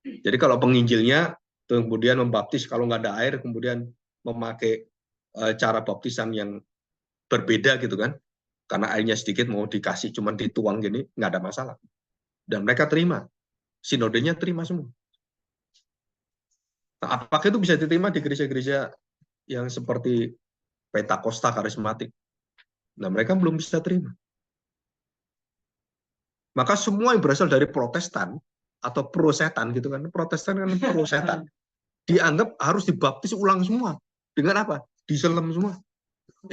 Speaker 1: Jadi kalau penginjilnya kemudian membaptis, kalau nggak ada air, kemudian memakai cara baptisan yang berbeda gitu kan, karena airnya sedikit mau dikasih cuman dituang gini, nggak ada masalah. Dan mereka terima, sinodenya terima semua. Nah, apakah itu bisa diterima di gereja-gereja yang seperti Pentakosta karismatik? Nah, mereka belum bisa terima. Maka semua yang berasal dari Protestan atau pro setan gitu kan, Protestan kan pro setan, dianggap harus dibaptis ulang semua. Dengan apa? Diselam semua.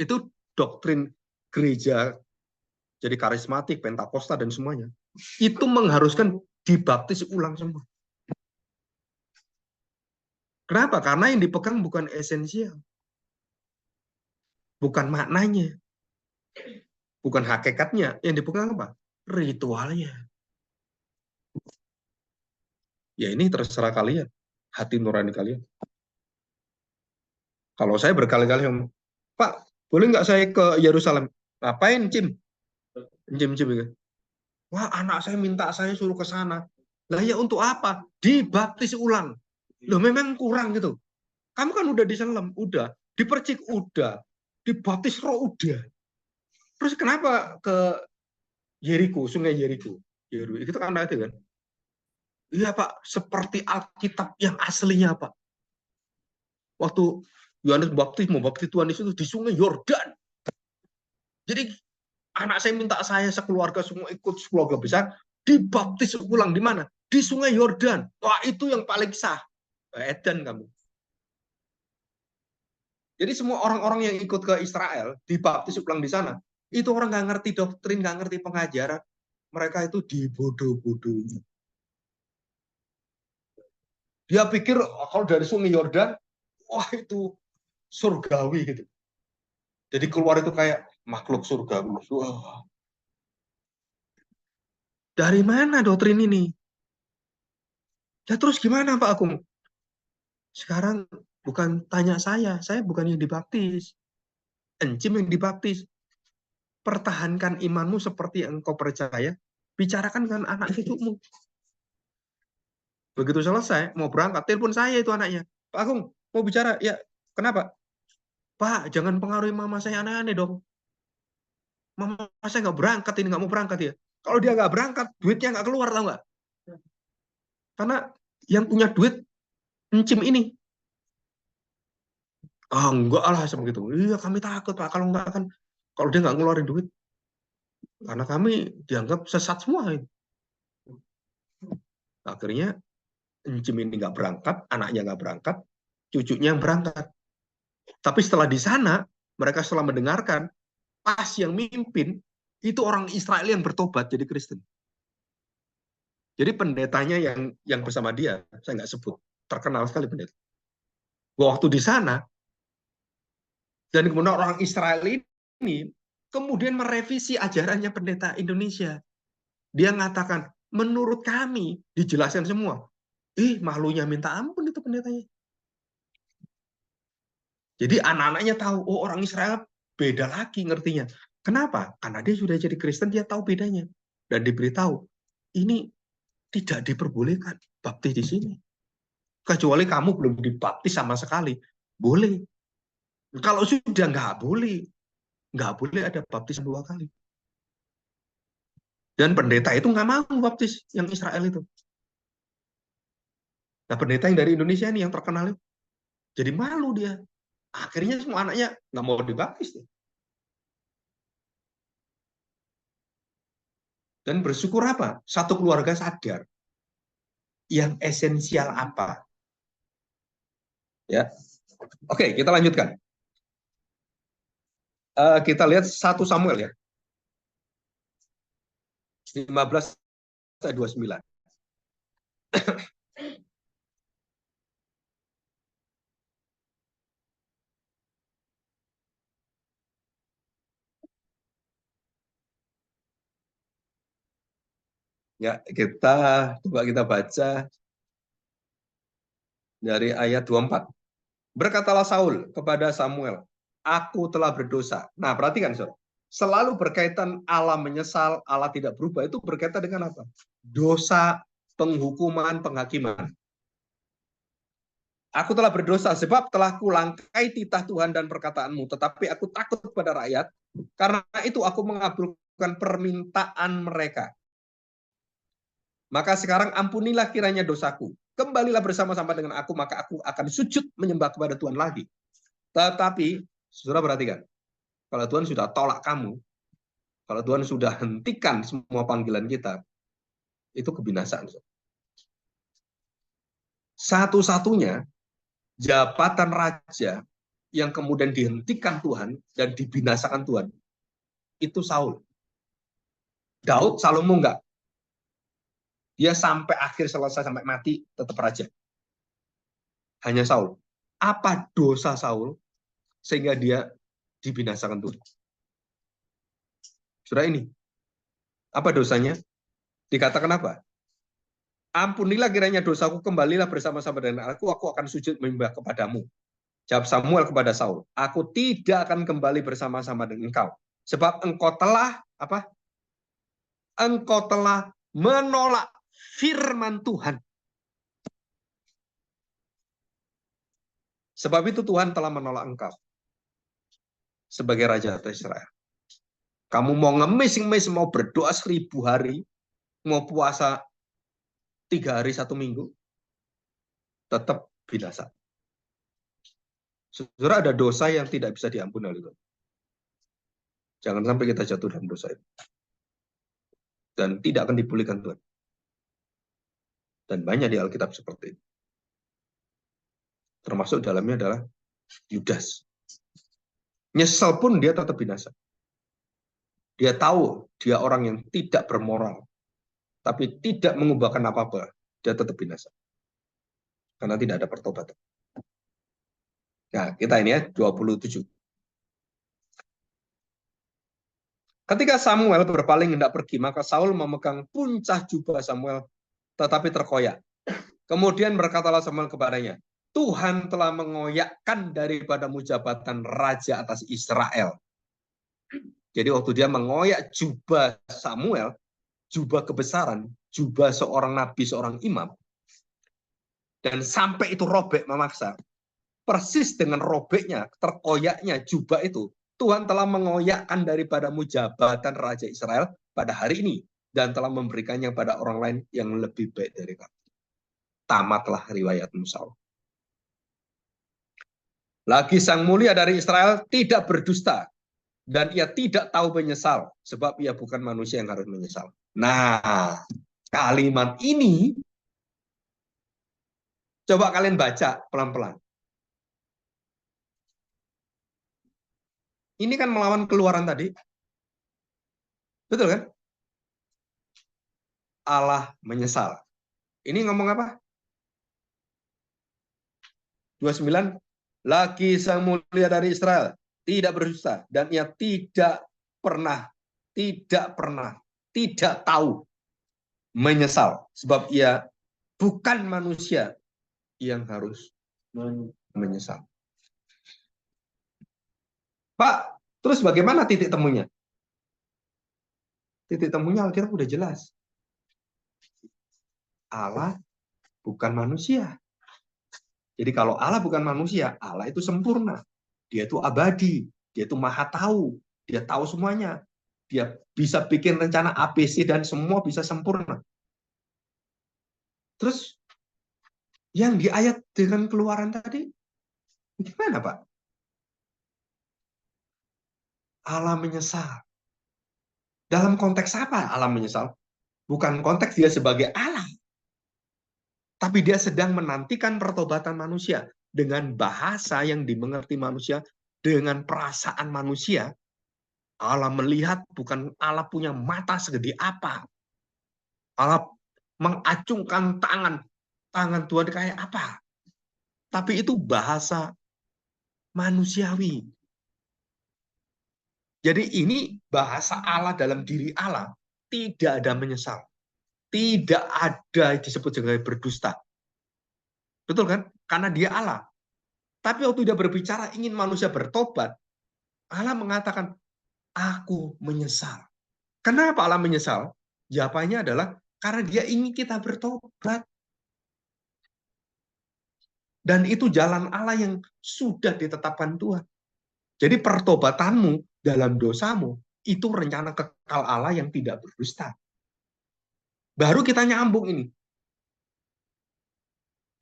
Speaker 1: Itu doktrin gereja jadi karismatik, Pentakosta dan semuanya. Itu mengharuskan dibaptis ulang semua. Kenapa? Karena yang dipegang bukan esensial. Bukan maknanya. Bukan hakikatnya. Yang dipegang apa? Ritualnya. Ya ini terserah kalian. Hati nurani kalian. Kalau saya berkali-kali, Pak, boleh nggak saya ke Yerusalem? Ngapain, Cim? Cim. Wah, anak saya minta saya suruh ke sana. Lah ya untuk apa? Dibaptis ulang. Loh memang kurang gitu. Kamu kan udah diselam, udah. Dipercik, udah. Dibaptis roh, udah. Terus kenapa ke Yeriko, sungai Yeriko? Itu kan ada itu kan. Iya Pak, seperti Alkitab yang aslinya Pak. Waktu Yohanes mau baptis Tuhan Yesus di sungai Yordan. Jadi anak saya minta saya sekeluarga semua ikut keluarga besar dibaptis ulang di mana? Di sungai Yordan. Wah itu yang paling sah. Edan kamu. Jadi semua orang-orang yang ikut ke Israel dibaptis ulang di sana. Itu orang nggak ngerti doktrin, nggak ngerti pengajaran. Mereka itu dibodoh-bodohi. Dia pikir kalau dari sungai Yordan, wah itu surgawi gitu. Jadi keluar itu kayak makhluk surgawi. Wah. Dari mana doktrin ini? Ya terus gimana Pak Agung? Sekarang bukan tanya saya bukan yang dibaptis. Encim yang dibaptis. Pertahankan imanmu seperti yang engkau percaya. Bicarakan dengan anak cucumu. Begitu selesai, mau berangkat, telepon saya itu anaknya. Pak Agung, mau bicara? Ya, kenapa? Pak, jangan pengaruhi mama saya aneh-aneh dong. Mama saya nggak berangkat, ini nggak mau berangkat ya. Kalau dia nggak berangkat, duitnya nggak keluar, tau nggak? Karena yang punya duit, encim ini. Ah, enggak lah, seperti itu. Iya, kami takut, Pak. Kalau nggak kan, kalau dia nggak ngeluarin duit, karena kami dianggap sesat semua. Akhirnya, encim ini nggak berangkat, anaknya nggak berangkat, cucunya yang berangkat. Tapi setelah di sana, mereka setelah mendengarkan, pas yang mimpin, itu orang Israel yang bertobat jadi Kristen. Jadi pendetanya yang bersama dia, saya nggak sebut, terkenal sekali pendeta. Waktu di sana, dan kemudian orang Israel ini kemudian merevisi ajarannya pendeta Indonesia. Dia mengatakan, menurut kami, dijelaskan semua. Malunya minta ampun itu pendetanya. Jadi anak-anaknya tahu, oh orang Israel beda lagi ngertinya. Kenapa? Karena dia sudah jadi Kristen, dia tahu bedanya. Dan diberitahu, ini tidak diperbolehkan baptis di sini. Kecuali kamu belum dibaptis sama sekali. Boleh. Kalau sudah nggak boleh. Nggak boleh ada baptis 2 kali. Dan pendeta itu nggak mau baptis yang Israel itu. Nah pendeta yang dari Indonesia ini yang terkenal itu, Jadi malu dia. Akhirnya semua anaknya nggak mau dibaptis. Dan bersyukur apa? Satu keluarga sadar yang esensial apa. Ya, oke, kita lanjutkan. Kita lihat 1 Samuel ya, 15:29. Ya, coba kita baca dari ayat 24. Berkatalah Saul kepada Samuel, aku telah berdosa. Nah, perhatikan, Saudara. Selalu berkaitan Allah menyesal, Allah tidak berubah, itu berkaitan dengan apa? Dosa, penghukuman, penghakiman. Aku telah berdosa sebab telah kulangkai titah Tuhan dan perkataanmu, tetapi aku takut kepada rakyat, karena itu aku mengabulkan permintaan mereka. Maka sekarang ampunilah kiranya dosaku. Kembalilah bersama-sama dengan aku, maka aku akan sujud menyembah kepada Tuhan lagi. Tetapi, saudara perhatikan, kalau Tuhan sudah tolak kamu, kalau Tuhan sudah hentikan semua panggilan kita, itu kebinasaan. Satu-satunya jabatan raja yang kemudian dihentikan Tuhan dan dibinasakan Tuhan, itu Saul. Daud, Salomo enggak. Dia sampai akhir selesai, sampai mati, tetap raja. Hanya Saul. Apa dosa Saul sehingga dia dibinasakan Tuhan? Saudara, ini apa dosanya? Dikatakan apa? Ampunilah kiranya dosaku, kembalilah bersama-sama dengan aku akan sujud menyembah kepadamu. Jawab Samuel kepada Saul, aku tidak akan kembali bersama-sama dengan engkau, sebab engkau telah apa? Engkau telah menolak firman Tuhan. Sebab itu Tuhan telah menolak engkau sebagai raja atas Israel. Kamu mau ngemis-ngemis, mau berdoa 1000 hari, mau puasa 3 hari 1 minggu, tetap binasa. Saudara, ada dosa yang tidak bisa diampuni oleh Tuhan. Jangan sampai kita jatuh dalam dosa itu. Dan tidak akan dipulihkan Tuhan. Dan banyak di Alkitab seperti itu. Termasuk dalamnya adalah Yudas. Nyesel pun dia tetap binasa. Dia tahu dia orang yang tidak bermoral, tapi tidak mengubahkan apa-apa, dia tetap binasa. Karena tidak ada pertobatan. Nah, kita ini ya, 27. Ketika Samuel berpaling hendak pergi, maka Saul memegang puncak jubah Samuel, tetapi terkoyak. Kemudian berkatalah Samuel kepadanya, Tuhan telah mengoyakkan daripadamu jabatan raja atas Israel. Jadi waktu dia mengoyak jubah Samuel, jubah kebesaran, jubah seorang nabi, seorang imam, dan sampai itu robek memaksa, persis dengan robeknya, terkoyaknya jubah itu, Tuhan telah mengoyakkan daripadamu jabatan Raja Israel pada hari ini, dan telah memberikannya pada orang lain yang lebih baik dari kamu. Tamatlah riwayatmu, Saul. Lagi sang mulia dari Israel tidak berdusta, dan ia tidak tahu menyesal, sebab ia bukan manusia yang harus menyesal. Nah, kalimat ini, coba kalian baca pelan-pelan. Ini kan melawan keluaran tadi. Betul kan? Allah menyesal. Ini ngomong apa? 29. Lagi sang mulia dari Israel tidak berdusta, dan ia tidak tahu menyesal, sebab ia bukan manusia yang harus menyesal. Pak, terus bagaimana titik temunya? Titik temunya Alkitab udah jelas. Allah bukan manusia. Jadi kalau Allah bukan manusia, Allah itu sempurna. Dia itu abadi, dia itu maha tahu, dia tahu semuanya. Dia bisa bikin rencana ABC dan semua bisa sempurna. Terus yang di ayat dengan keluaran tadi, Gimana, Pak? Allah menyesal. Dalam konteks apa Allah menyesal? Bukan konteks dia sebagai Allah, tapi dia sedang menantikan pertobatan manusia dengan bahasa yang dimengerti manusia, dengan perasaan manusia. Allah melihat, bukan Allah punya mata segede apa. Allah mengacungkan tangan. Tangan Tuhan kayak apa? Tapi itu bahasa manusiawi. Jadi ini bahasa Allah dalam diri Allah. Tidak ada menyesal. Tidak ada disebut sebagai berdusta. Betul kan? Karena dia Allah. Tapi waktu dia berbicara ingin manusia bertobat, Allah mengatakan, aku menyesal. Kenapa Allah menyesal? Jawabannya adalah karena dia ingin kita bertobat. Dan itu jalan Allah yang sudah ditetapkan Tuhan. Jadi pertobatanmu dalam dosamu, itu rencana kekal Allah yang tidak berdusta. Baru kita nyambung ini.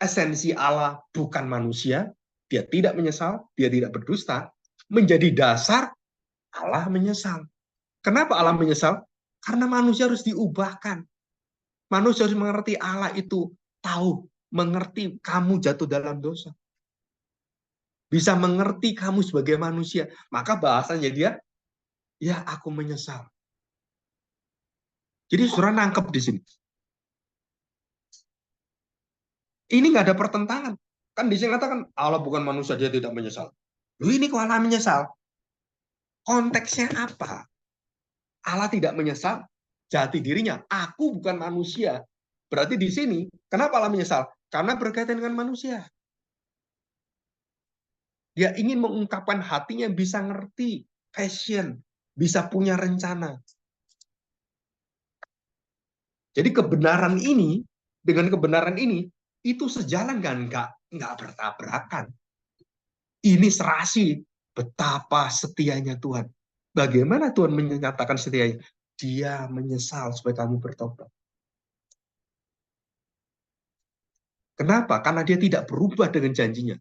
Speaker 1: Esensi Allah bukan manusia, dia tidak menyesal, dia tidak berdusta, menjadi dasar Allah menyesal. Kenapa Allah menyesal? Karena manusia harus diubahkan. Manusia harus mengerti Allah itu tahu, mengerti kamu jatuh dalam dosa. Bisa mengerti kamu sebagai manusia. Maka bahasanya dia, ya aku menyesal. Jadi saudara nangkep di sini. Ini nggak ada pertentangan. Kan di sini katakan Allah bukan manusia, dia tidak menyesal. Loh, ini kok Allah menyesal? Konteksnya apa? Allah tidak menyesal, jati dirinya. Aku bukan manusia. Berarti di sini, kenapa Allah menyesal? Karena berkaitan dengan manusia. Dia ingin mengungkapkan hatinya bisa ngerti, passion, bisa punya rencana. Jadi kebenaran ini, dengan kebenaran ini, itu sejalan kan, nggak bertabrakan. Ini serasi betapa setianya Tuhan. Bagaimana Tuhan menyatakan setianya? Dia menyesal supaya kamu bertobat. Kenapa? Karena dia tidak berubah dengan janjinya.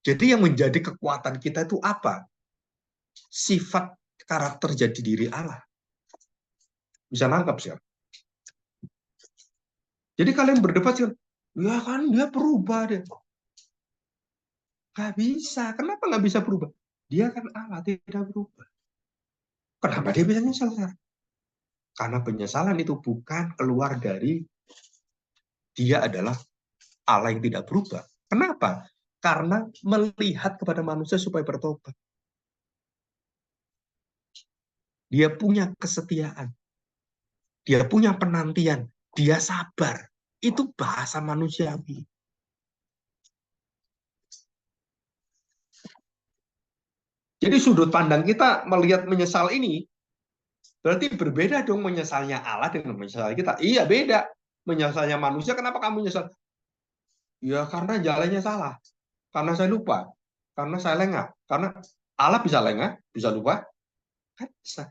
Speaker 1: Jadi yang menjadi kekuatan kita itu apa? Sifat karakter jati diri Allah. Bisa nangkap sih. Jadi kalian berdebat sih, ya kan dia berubah deh. Gak bisa. Kenapa nggak bisa berubah? Dia kan Allah, tidak berubah. Kenapa dia bisa nyesal? Karena penyesalan itu bukan keluar dari dia adalah Allah yang tidak berubah. Kenapa? Karena melihat kepada manusia supaya bertobat. Dia punya kesetiaan. Dia punya penantian. Dia sabar. Itu bahasa manusiawi. Jadi sudut pandang kita melihat menyesal ini, berarti berbeda dong menyesalnya Allah dengan menyesal kita. Iya, beda. Menyesalnya manusia, kenapa kamu menyesal? Ya karena jalannya salah. Karena saya lupa. Karena saya lengah. Karena Allah bisa lengah, bisa lupa. Kan bisa.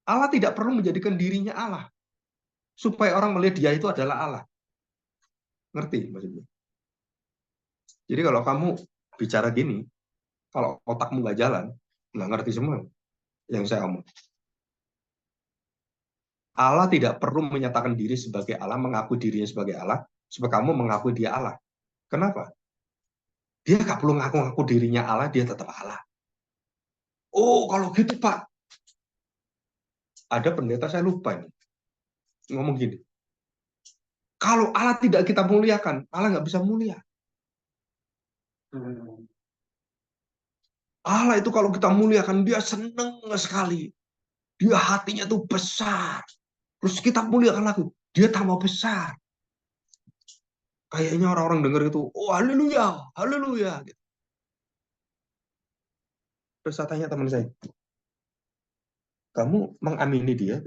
Speaker 1: Allah tidak perlu menjadikan dirinya Allah. Supaya orang melihat dia itu adalah Allah. Ngerti maksudnya? Jadi kalau kamu bicara gini, kalau otakmu nggak jalan, nggak ngerti semua yang saya omong. Allah tidak perlu menyatakan diri sebagai Allah, mengaku dirinya sebagai Allah, supaya kamu mengaku dia Allah. Kenapa? Dia nggak perlu ngaku-ngaku dirinya Allah, dia tetap Allah. Oh, kalau gitu Pak. Ada pendeta, saya lupa ini. Ngomong gini. Kalau Allah tidak kita muliakan, Allah nggak bisa mulia. Allah itu kalau kita muliakan, dia seneng sekali. Dia hatinya tuh besar. Terus kita muliakan lagi, dia tambah besar. Kayaknya orang-orang dengar itu, oh haleluya, haleluya. Terus saya tanya teman saya, kamu mengamini dia?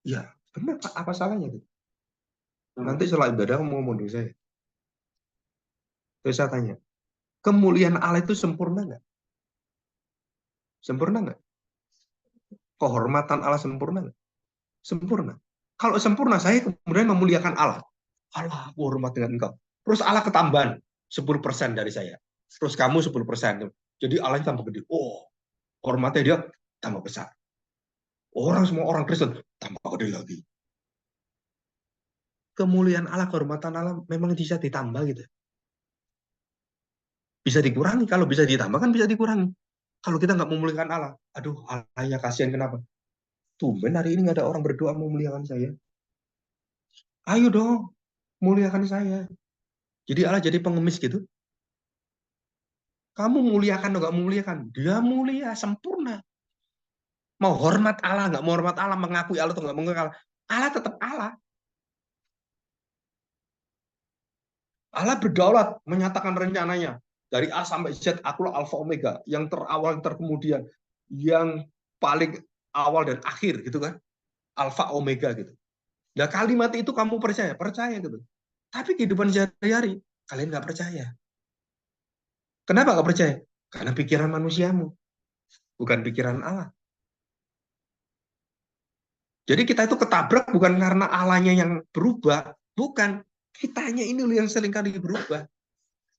Speaker 1: Ya, benar Pak, apa salahnya? Nanti setelah ibadah kamu ngomong dengan saya. Terus saya tanya, kemuliaan Allah itu sempurna nggak? Sempurna nggak? Kehormatan Allah sempurna nggak? Sempurna. Kalau sempurna, saya kemudian memuliakan Allah. Allah, aku hormat dengan engkau. Terus Allah ketambahan 10% dari saya. Terus kamu 10%. Jadi Allah tambah gede. Oh, hormatnya dia tambah besar. Semua orang Kristen tambah gede lagi. Kemuliaan Allah, kehormatan Allah memang bisa ditambah gitu. Bisa dikurangi. Kalau bisa ditambah kan bisa dikurangi. Kalau kita nggak memuliakan Allah, aduh, Allahnya kasihan kenapa? Tumben hari ini nggak ada orang berdoa memuliakan saya. Ayo dong, muliakan saya. Jadi Allah jadi pengemis gitu. Kamu muliakan atau nggak memuliakan? Dia mulia, sempurna. Mau hormat Allah, nggak mau hormat Allah, mengakui Allah atau nggak mengakui Allah, Allah tetap Allah. Allah berdaulat, menyatakan rencananya. Dari A sampai Z, akulah Alfa Omega, yang terawal, yang terkemudian, yang paling awal dan akhir, gitu kan. Alfa Omega, gitu. Nah, kalimat itu kamu percaya? Percaya, gitu. Tapi kehidupan sehari-hari, kalian nggak percaya. Kenapa nggak percaya? Karena pikiran manusiamu, bukan pikiran Allah. Jadi kita itu ketabrak bukan karena Allahnya yang berubah, bukan. Kitanya ini yang seringkali berubah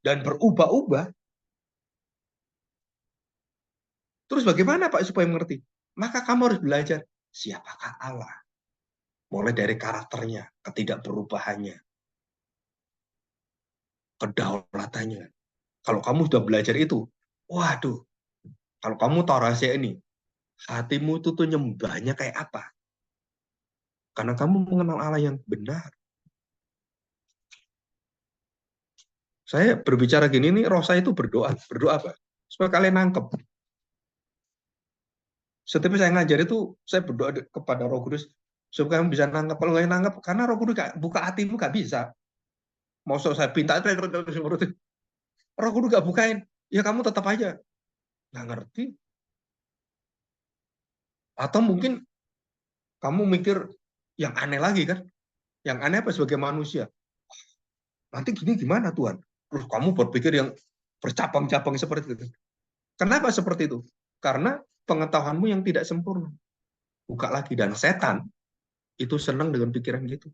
Speaker 1: dan berubah-ubah. Terus bagaimana Pak supaya mengerti? Maka kamu harus belajar siapakah Allah. Mulai dari karakternya, ketidakberubahannya, kedaulatannya. Kalau kamu sudah belajar itu, waduh, kalau kamu tahu rahasia ini, hatimu itu tuh nyembahnya kayak apa? Karena kamu mengenal Allah yang benar. Saya berbicara gini nih, roh saya itu berdoa. Berdoa apa? Supaya kalian nangkep. Setiap saya ngajar itu, saya berdoa kepada Roh Kudus supaya kamu bisa nangkep. Kalau nggak nangkep, karena Roh Kudus buka hatimu nggak bisa. Mau saya pinta itu, Roh Kudus nggak bukain, ya kamu tetap aja nggak ngerti. Atau mungkin kamu mikir yang aneh lagi kan? Yang aneh apa sebagai manusia? Nanti gini gimana Tuhan? Terus kamu berpikir yang bercabang-cabang seperti itu. Kenapa seperti itu? Karena pengetahuanmu yang tidak sempurna. Buka lagi, dan setan itu senang dengan pikiran gitu.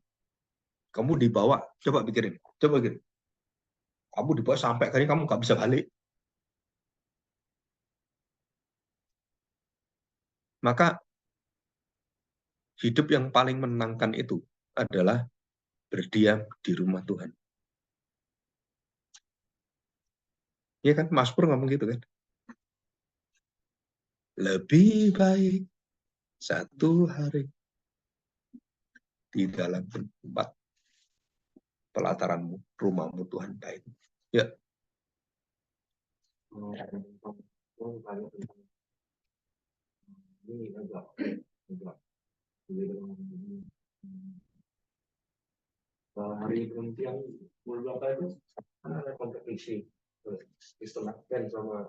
Speaker 1: Kamu dibawa, coba pikirin, coba pikirin. Kamu dibawa sampai kali kamu nggak bisa balik. Maka hidup yang paling menenangkan itu adalah berdiam di rumah Tuhan. Iya kan, Mazmur ngomong gitu kan. Lebih baik satu hari di dalam tempat pelataranmu, rumahmu Tuhan baik. Ya. Ini agak hari kemudian beberapa itu kan ada kompetisi Kristen Advent sama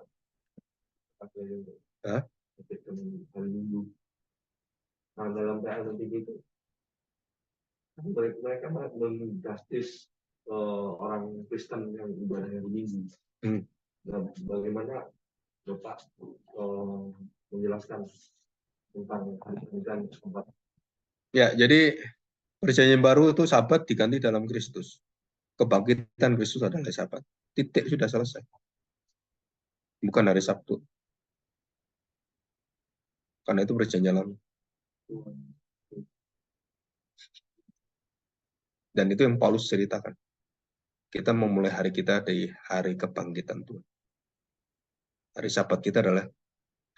Speaker 1: hari Minggu. Nah dalam PLNT itu mereka mengjustice orang Kristen yang ibadah hari Minggu. Dan bagaimana Bapak menjelaskan tentang hari kemudian tempat? Ya, jadi Perjanjian Baru itu Sabat diganti dalam Kristus. Kebangkitan Kristus adalah Sabat. Titik, sudah selesai. Bukan hari Sabtu. Karena itu perjanjian lama. Dan itu yang Paulus ceritakan. Kita memulai hari kita dari hari kebangkitan Tuhan. Hari Sabat kita adalah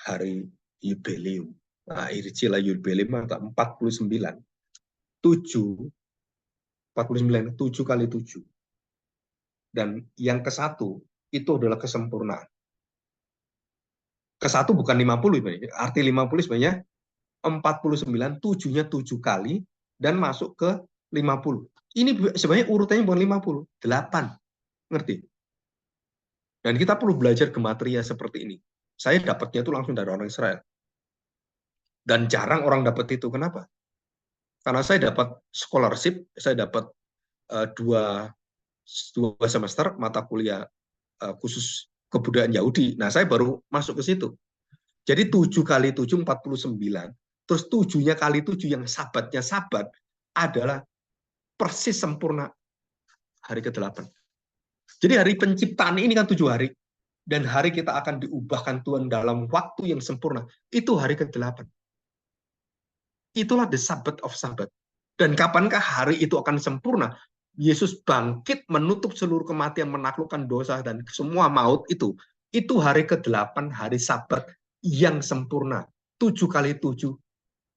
Speaker 1: hari Yubileum. Nah, Ircila Yubileum 49. 49, 7 kali 7. Dan yang ke-1 itu adalah kesempurnaan. Ke-1 bukan 50, arti 50 sebenarnya 49, 7-nya 7 kali, dan masuk ke 50. Ini sebenarnya urutannya bukan 50, 8. Ngerti? Dan kita perlu belajar gematria seperti ini. Saya dapatnya itu langsung dari orang Israel. Dan jarang orang dapat itu. Kenapa? Karena saya dapat scholarship, saya dapat dua semester mata kuliah khusus kebudayaan Yahudi. Nah, saya baru masuk ke situ. Jadi 7 kali 7, 49. Terus 7-nya kali 7 yang sabatnya sabat adalah persis sempurna hari ke-8. Jadi hari penciptaan ini kan 7 hari. Dan hari kita akan diubahkan Tuhan dalam waktu yang sempurna. Itu hari ke-8. Itulah the Sabbath of Sabbath. Dan kapankah hari itu akan sempurna? Yesus bangkit menutup seluruh kematian, menaklukkan dosa dan semua maut itu. Itu hari ke-8, hari Sabat yang sempurna. 7 kali 7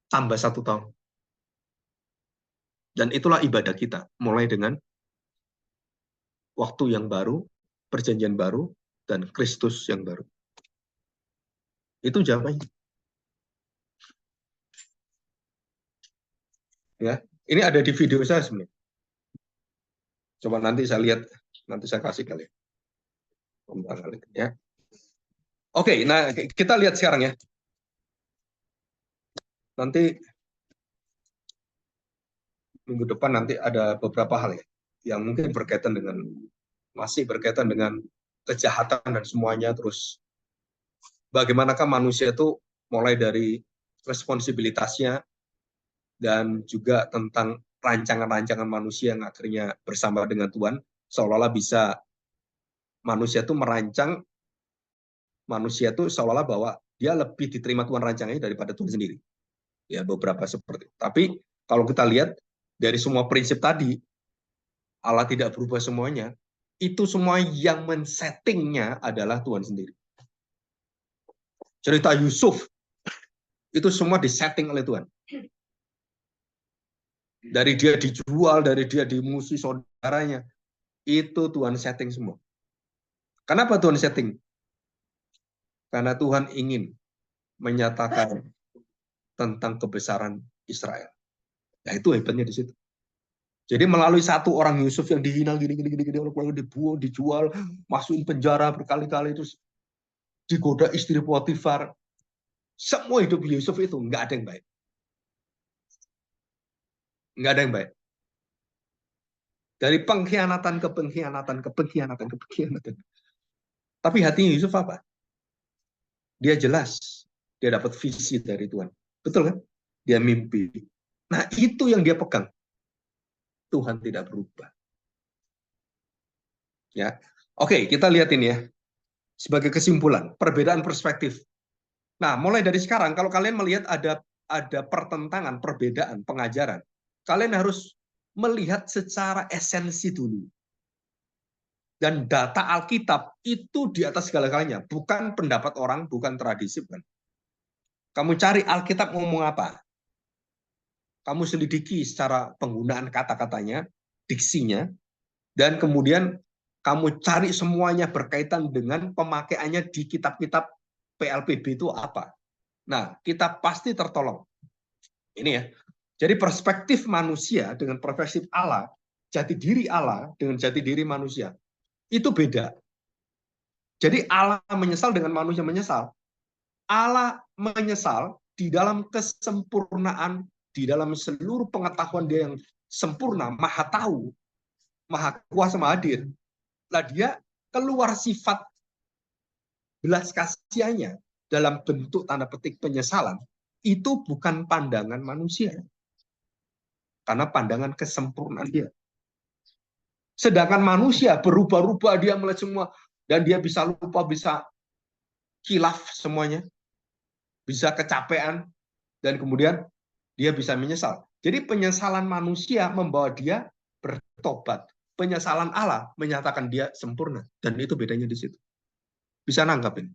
Speaker 1: tambah 1 tahun. Dan itulah ibadah kita. Mulai dengan waktu yang baru, perjanjian baru, dan Kristus yang baru. Itu jawabannya. Ya, ini ada di video saya sebenarnya. Coba nanti saya lihat, nanti saya kasih kali. Ya. Oke, nah kita lihat sekarang ya. Nanti minggu depan nanti ada beberapa hal ya yang mungkin berkaitan dengan masih berkaitan dengan kejahatan dan semuanya, terus bagaimanakah manusia itu mulai dari responsibilitasnya dan juga tentang rancangan-rancangan manusia yang akhirnya bersama dengan Tuhan, seolah-olah bisa manusia itu merancang, manusia itu seolah-olah bahwa dia lebih diterima Tuhan rancangannya daripada Tuhan sendiri. Ya, beberapa seperti itu. Tapi kalau kita lihat dari semua prinsip tadi, Allah tidak berubah semuanya, itu semua yang men-settingnya adalah Tuhan sendiri. Cerita Yusuf, itu semua disetting oleh Tuhan. Dari dia dijual, dari dia dimusuhi saudaranya, itu Tuhan setting semua. Kenapa Tuhan setting? Karena Tuhan ingin menyatakan tentang kebesaran Israel. Nah, itu hebatnya di situ. Jadi melalui satu orang Yusuf yang dihina gini dibuang, dijual, masukin penjara berkali-kali, terus digoda istri Potifar. Semua hidup Yusuf itu nggak ada yang baik. Nggak ada yang baik. Dari pengkhianatan ke pengkhianatan, ke pengkhianatan, ke pengkhianatan. Tapi hatinya Yusuf apa? Dia jelas. Dia dapat visi dari Tuhan. Betul kan? Dia mimpi. Nah, itu yang dia pegang. Tuhan tidak berubah. Ya. Oke, kita lihat ini ya. Sebagai kesimpulan, perbedaan perspektif. Nah, mulai dari sekarang, kalau kalian melihat ada pertentangan, perbedaan, pengajaran, kalian harus melihat secara esensi dulu. Dan data Alkitab itu di atas segala-galanya, bukan pendapat orang, bukan tradisi. Bukan. Kamu cari Alkitab ngomong apa? Kamu selidiki secara penggunaan kata-katanya, diksinya, dan kemudian kamu cari semuanya berkaitan dengan pemakaiannya di kitab-kitab PLPB itu apa. Nah, kita pasti tertolong. Ini ya. Jadi perspektif manusia dengan perspektif Allah, jati diri Allah dengan jati diri manusia, itu beda. Jadi Allah menyesal dengan manusia menyesal. Allah menyesal di dalam kesempurnaan, di dalam seluruh pengetahuan dia yang sempurna, maha tahu, maha kuasa, maha hadir. Lah dia keluar sifat belas kasihannya dalam bentuk tanda petik penyesalan, itu bukan pandangan manusia. Karena pandangan kesempurnaan dia. Sedangkan manusia berubah-ubah, dia melihat semua, dan dia bisa lupa, bisa khilaf semuanya, bisa kecapean, dan kemudian dia bisa menyesal. Jadi penyesalan manusia membawa dia bertobat. Penyesalan Allah menyatakan dia sempurna. Dan itu bedanya di situ. Bisa nanggapin.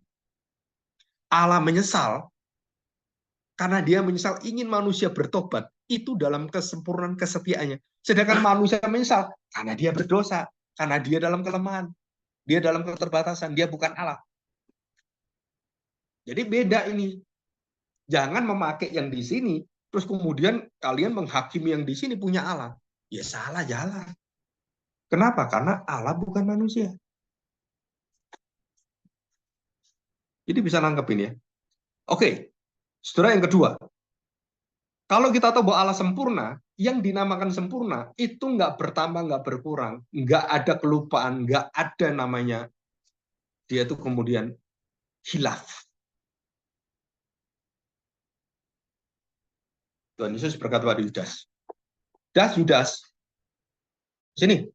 Speaker 1: Allah menyesal karena dia menyesal ingin manusia bertobat. Itu dalam kesempurnaan kesetiaannya. Sedangkan manusia menyesal karena dia berdosa. Karena dia dalam kelemahan. Dia dalam keterbatasan. Dia bukan Allah. Jadi beda ini. Jangan memakai yang di sini, terus kemudian kalian menghakimi yang di sini punya Allah. Ya salah jalan. Kenapa? Karena Allah bukan manusia. Jadi bisa nangkepin ya. Oke, saudara yang kedua. Kalau kita tahu bahwa Allah sempurna, yang dinamakan sempurna itu nggak bertambah, nggak berkurang, nggak ada kelupaan, nggak ada namanya dia itu kemudian hilaf. Tuhan Yesus berkata pada Yudas, Yudas, sini.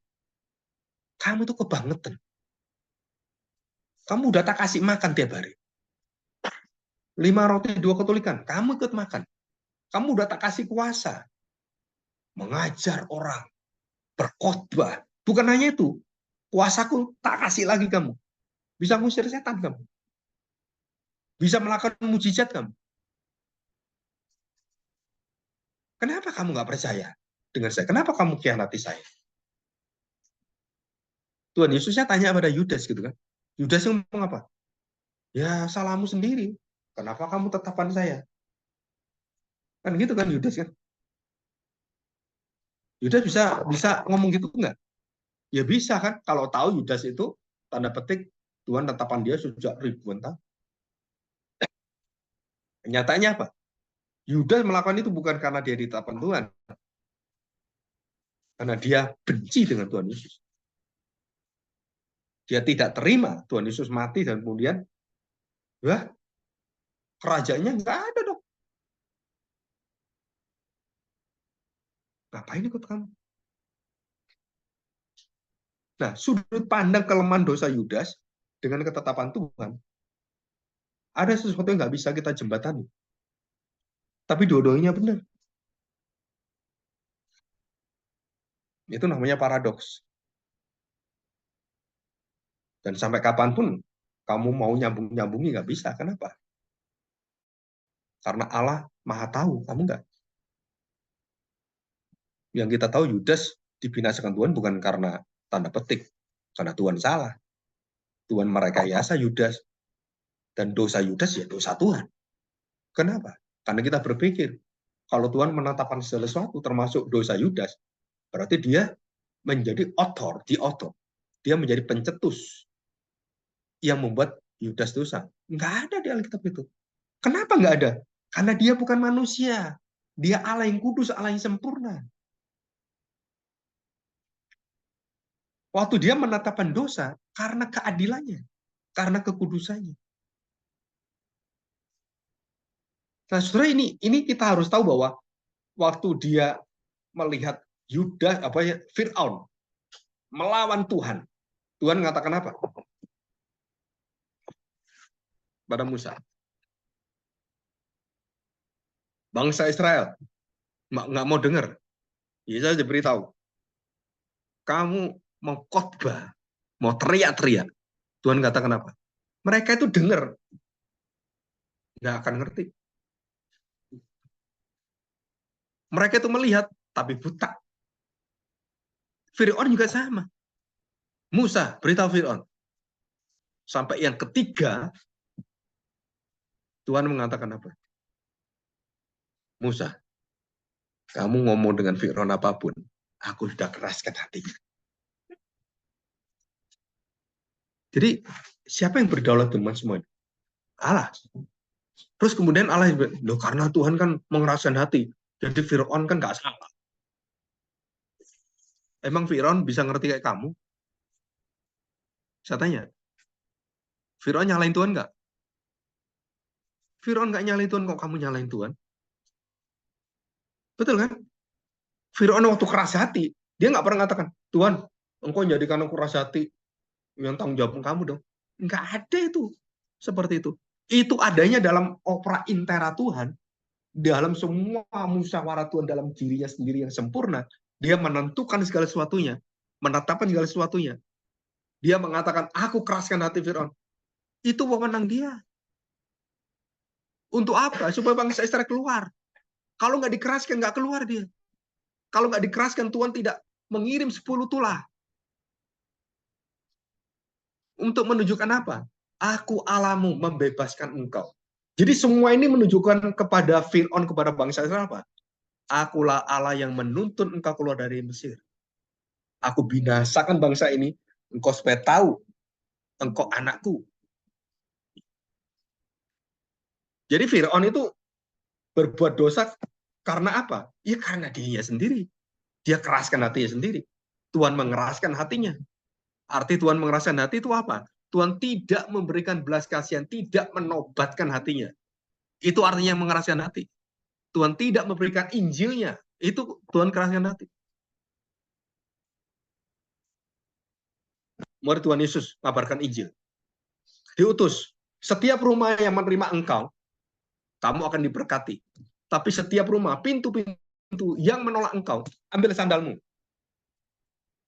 Speaker 1: Kamu tuh kebangetan. Kamu udah tak kasih makan tiap hari. 5 roti 2 ketulikan, kamu ikut makan. Kamu udah tak kasih kuasa. Mengajar orang, berkhotbah. Bukan hanya itu, kuasaku tak kasih lagi kamu. Bisa ngusir setan kamu. Bisa melakukan mujizat kamu. Kenapa kamu nggak percaya dengan saya? Kenapa kamu khianati saya? Tuhan Yesusnya tanya pada Yudas gitu kan. Yudas yang ngomong apa? Ya salahmu sendiri. Kenapa kamu tetapan saya? Kan gitu kan Yudas kan. Yudas bisa ngomong gitu enggak? Ya bisa kan. Kalau tahu Yudas itu tanda petik Tuhan tetapan dia sejak ribuan tahun. Nyatanya apa? Yudas melakukan itu bukan karena dia ditetapkan Tuhan. Karena dia benci dengan Tuhan Yesus. Dia tidak terima Tuhan Yesus mati dan kemudian wah, kerajaannya nggak ada dong. Ngapain ikut kamu? Nah, sudut pandang kelemahan dosa Yudas dengan ketetapan Tuhan, ada sesuatu yang nggak bisa kita jembatani. Tapi dua-duanya benar. Itu namanya paradoks. Dan sampai kapanpun kamu mau nyambung-nyambungi nggak bisa. Kenapa? Karena Allah Maha tahu, kamu nggak. Yang kita tahu Yudas dibinasakan Tuhan bukan karena tanda petik, karena Tuhan salah. Tuhan merekayasa Yudas, dan dosa Yudas ya dosa Tuhan. Kenapa? Karena kita berpikir, kalau Tuhan menetapkan segala sesuatu, termasuk dosa Yudas, berarti dia menjadi author. Dia menjadi pencetus yang membuat Yudas dosa. Nggak ada di Alkitab itu. Kenapa nggak ada? Karena dia bukan manusia. Dia Allah yang kudus, Allah yang sempurna. Waktu dia menetapkan dosa, karena keadilannya, karena kekudusannya. Nah, saudara, ini kita harus tahu bahwa waktu dia melihat Yudas, Fir'aun melawan Tuhan, Tuhan mengatakan apa? Pada Musa. Bangsa Israel nggak mau dengar. Yesus aja beritahu. Kamu mau khotbah, mau teriak-teriak. Tuhan katakan apa? Mereka itu dengar, nggak akan ngerti. Mereka itu melihat, tapi buta. Fir'aun juga sama. Musa beritahu Fir'aun. Sampai yang ketiga, Tuhan mengatakan apa? Musa, kamu ngomong dengan Fir'aun apapun, aku sudah keraskan hatinya. Jadi, siapa yang berdaulat teman semuanya? Allah. Terus kemudian Allah bilang, loh karena Tuhan kan mengeraskan hati, jadi Fir'aun kan nggak salah. Emang Fir'aun bisa ngerti kayak kamu? Saya tanya, Fir'aun nyalain Tuhan nggak? Fir'aun nggak nyalain Tuhan, kok kamu nyalain Tuhan? Betul kan? Fir'aun waktu keras hati, dia nggak pernah mengatakan, Tuhan, engkau jadikan aku keras hati, yang tanggung jawab kamu dong. Nggak ada itu. Seperti itu. Itu adanya dalam opera intera Tuhan, dalam semua musyawarah Tuhan dalam dirinya sendiri yang sempurna, dia menentukan segala sesuatunya, menetapkan segala sesuatunya. Dia mengatakan, aku keraskan hati Fir'aun. Itu wewenang dia. Untuk apa? Supaya bangsa Israel keluar. Kalau nggak dikeraskan, nggak keluar dia. Kalau nggak dikeraskan, Tuhan tidak mengirim 10 tulah. Untuk menunjukkan apa? Aku Allahmu membebaskan engkau. Jadi semua ini menunjukkan kepada Fir'aun, kepada bangsa Israel apa? Akulah Allah yang menuntun engkau keluar dari Mesir. Aku binasakan bangsa ini, engkau supaya tahu, engkau anakku. Jadi Fir'aun itu berbuat dosa karena apa? Ya karena dirinya sendiri. Dia keraskan hatinya sendiri. Tuhan mengeraskan hatinya. Arti Tuhan mengeraskan hati itu apa? Tuhan tidak memberikan belas kasihan, tidak menobatkan hatinya. Itu artinya mengeraskan hati. Tuhan tidak memberikan Injilnya. Itu Tuhan keraskan hati. murid Tuhan Yesus mengabarkan Injil. Diutus, setiap rumah yang menerima engkau, kamu akan diberkati. Tapi setiap rumah, pintu-pintu yang menolak engkau, ambil sandalmu.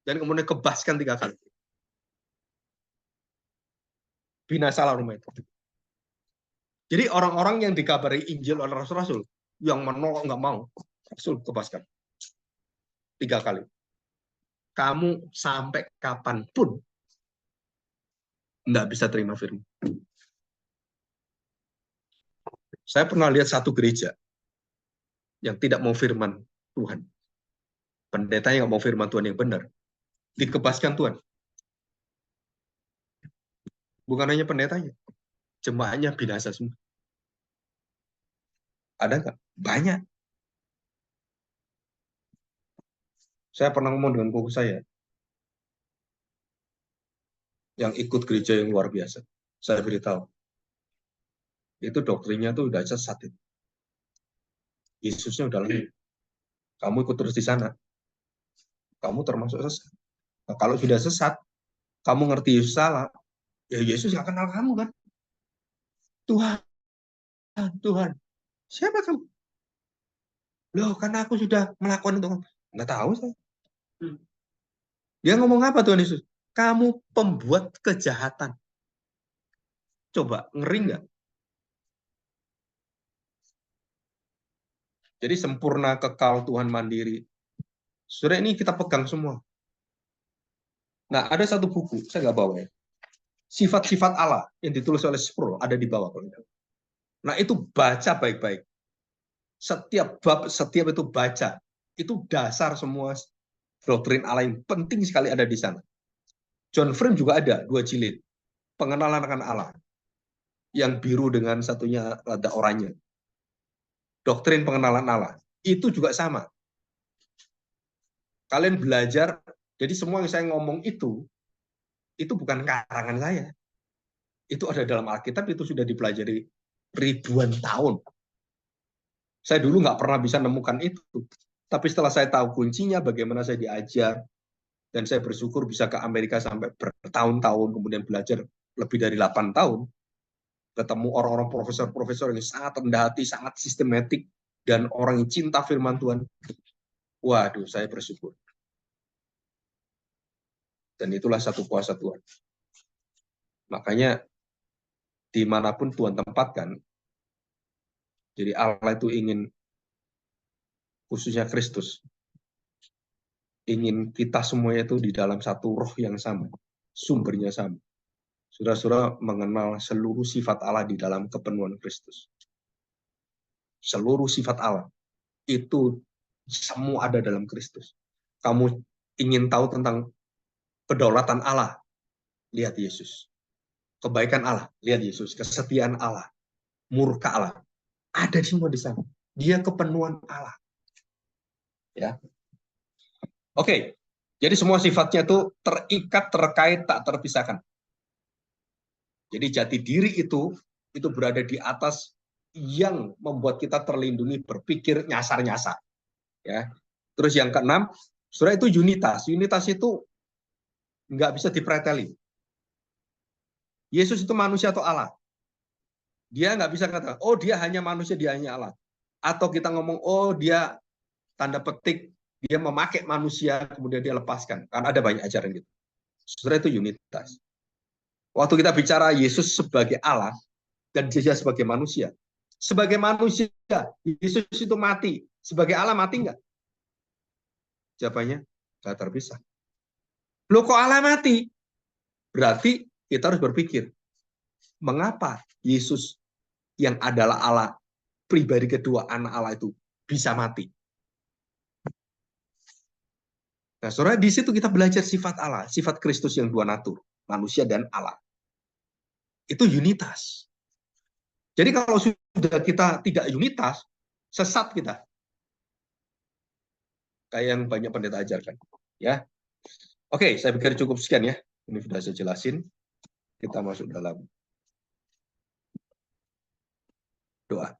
Speaker 1: Dan kemudian kebaskan 3 kali. Binasalah rumah itu. Jadi orang-orang yang dikabari Injil oleh Rasul-Rasul, yang menolak nggak mau, Rasul kebaskan 3 kali. Kamu sampai kapanpun nggak bisa terima firman. Saya pernah lihat satu gereja yang tidak mau firman Tuhan. Pendetanya nggak mau firman Tuhan yang benar. Dikebaskan Tuhan. Bukan hanya pendetanya. Jemaahnya binasa semua. Ada nggak? Banyak. Saya pernah ngomong dengan buku saya yang ikut gereja yang luar biasa. Saya beritahu. Itu doktrinnya tuh udah sesat. Yesusnya udah lengkap. Kamu ikut terus di sana. Kamu termasuk sesat. Nah, kalau sudah sesat, kamu ngerti Yesus salah, ya Yesus nggak kenal kamu kan? Tuhan, Tuhan, siapa kamu? Loh, karena aku sudah melakukan itu. Nggak tahu saya. Dia ngomong apa Tuhan Yesus? Kamu pembuat kejahatan. Coba, ngeri nggak? Jadi sempurna, kekal, Tuhan mandiri. Saudara, ini kita pegang semua. Nah, ada satu buku, saya nggak bawa ya. Sifat-sifat Allah yang ditulis oleh Sproul ada di bawah. Nah, itu baca baik-baik. Setiap bab, setiap itu baca. Itu dasar semua doktrin Allah yang penting sekali ada di sana. John Frame juga ada 2 jilid. Pengenalan akan Allah. Yang biru dengan satunya rada oranye. Doktrin pengenalan Allah. Itu juga sama. Kalian belajar, jadi semua yang saya ngomong itu bukan karangan saya. Itu ada dalam Alkitab, itu sudah dipelajari ribuan tahun. Saya dulu nggak pernah bisa nemukan itu. Tapi setelah saya tahu kuncinya, bagaimana saya diajar, dan saya bersyukur bisa ke Amerika sampai bertahun-tahun, kemudian belajar lebih dari 8 tahun, ketemu orang-orang profesor-profesor yang sangat rendah hati, sangat sistematik, dan orang yang cinta firman Tuhan. Waduh, saya bersyukur. Dan itulah satu kuasa Tuhan. Makanya, dimanapun Tuhan tempatkan, jadi Allah itu ingin, khususnya Kristus, ingin kita semuanya itu di dalam satu roh yang sama, sumbernya sama. Saudara-saudara mengenal seluruh sifat Allah di dalam kepenuhan Kristus. Seluruh sifat Allah itu semua ada dalam Kristus. Kamu ingin tahu tentang kedaulatan Allah, lihat Yesus. Kebaikan Allah, lihat Yesus. Kesetiaan Allah, murka Allah, ada semua di sana. Dia kepenuhan Allah. Ya. Oke. Jadi semua sifatnya itu terikat, terkait, tak terpisahkan. Jadi jati diri itu berada di atas yang membuat kita terlindungi berpikir nyasar-nyasar. Ya. Terus yang keenam, saudara, itu unitas. Unitas itu nggak bisa dipreteli. Yesus itu manusia atau Allah? Dia nggak bisa kata, oh dia hanya manusia, dia hanya Allah. Atau kita ngomong, oh dia tanda petik, dia memakai manusia, kemudian dia lepaskan. Karena ada banyak ajaran gitu. Saudara, itu unitas. Waktu kita bicara Yesus sebagai Allah, dan dia sebagai manusia. Sebagai manusia, Yesus itu mati. Sebagai Allah mati nggak? Jawabannya, nggak terpisah. Loh kok Allah mati? Berarti kita harus berpikir, mengapa Yesus yang adalah Allah, pribadi kedua anak Allah itu bisa mati? Nah, saudara, di situ kita belajar sifat Allah, sifat Kristus yang dua natur, manusia dan Allah. Itu unitas. Jadi kalau sudah kita tidak unitas, sesat kita. Kayak yang banyak pendeta ajarkan. Ya. Oke, saya pikir cukup sekian ya. Ini sudah saya jelasin. Kita masuk dalam doa.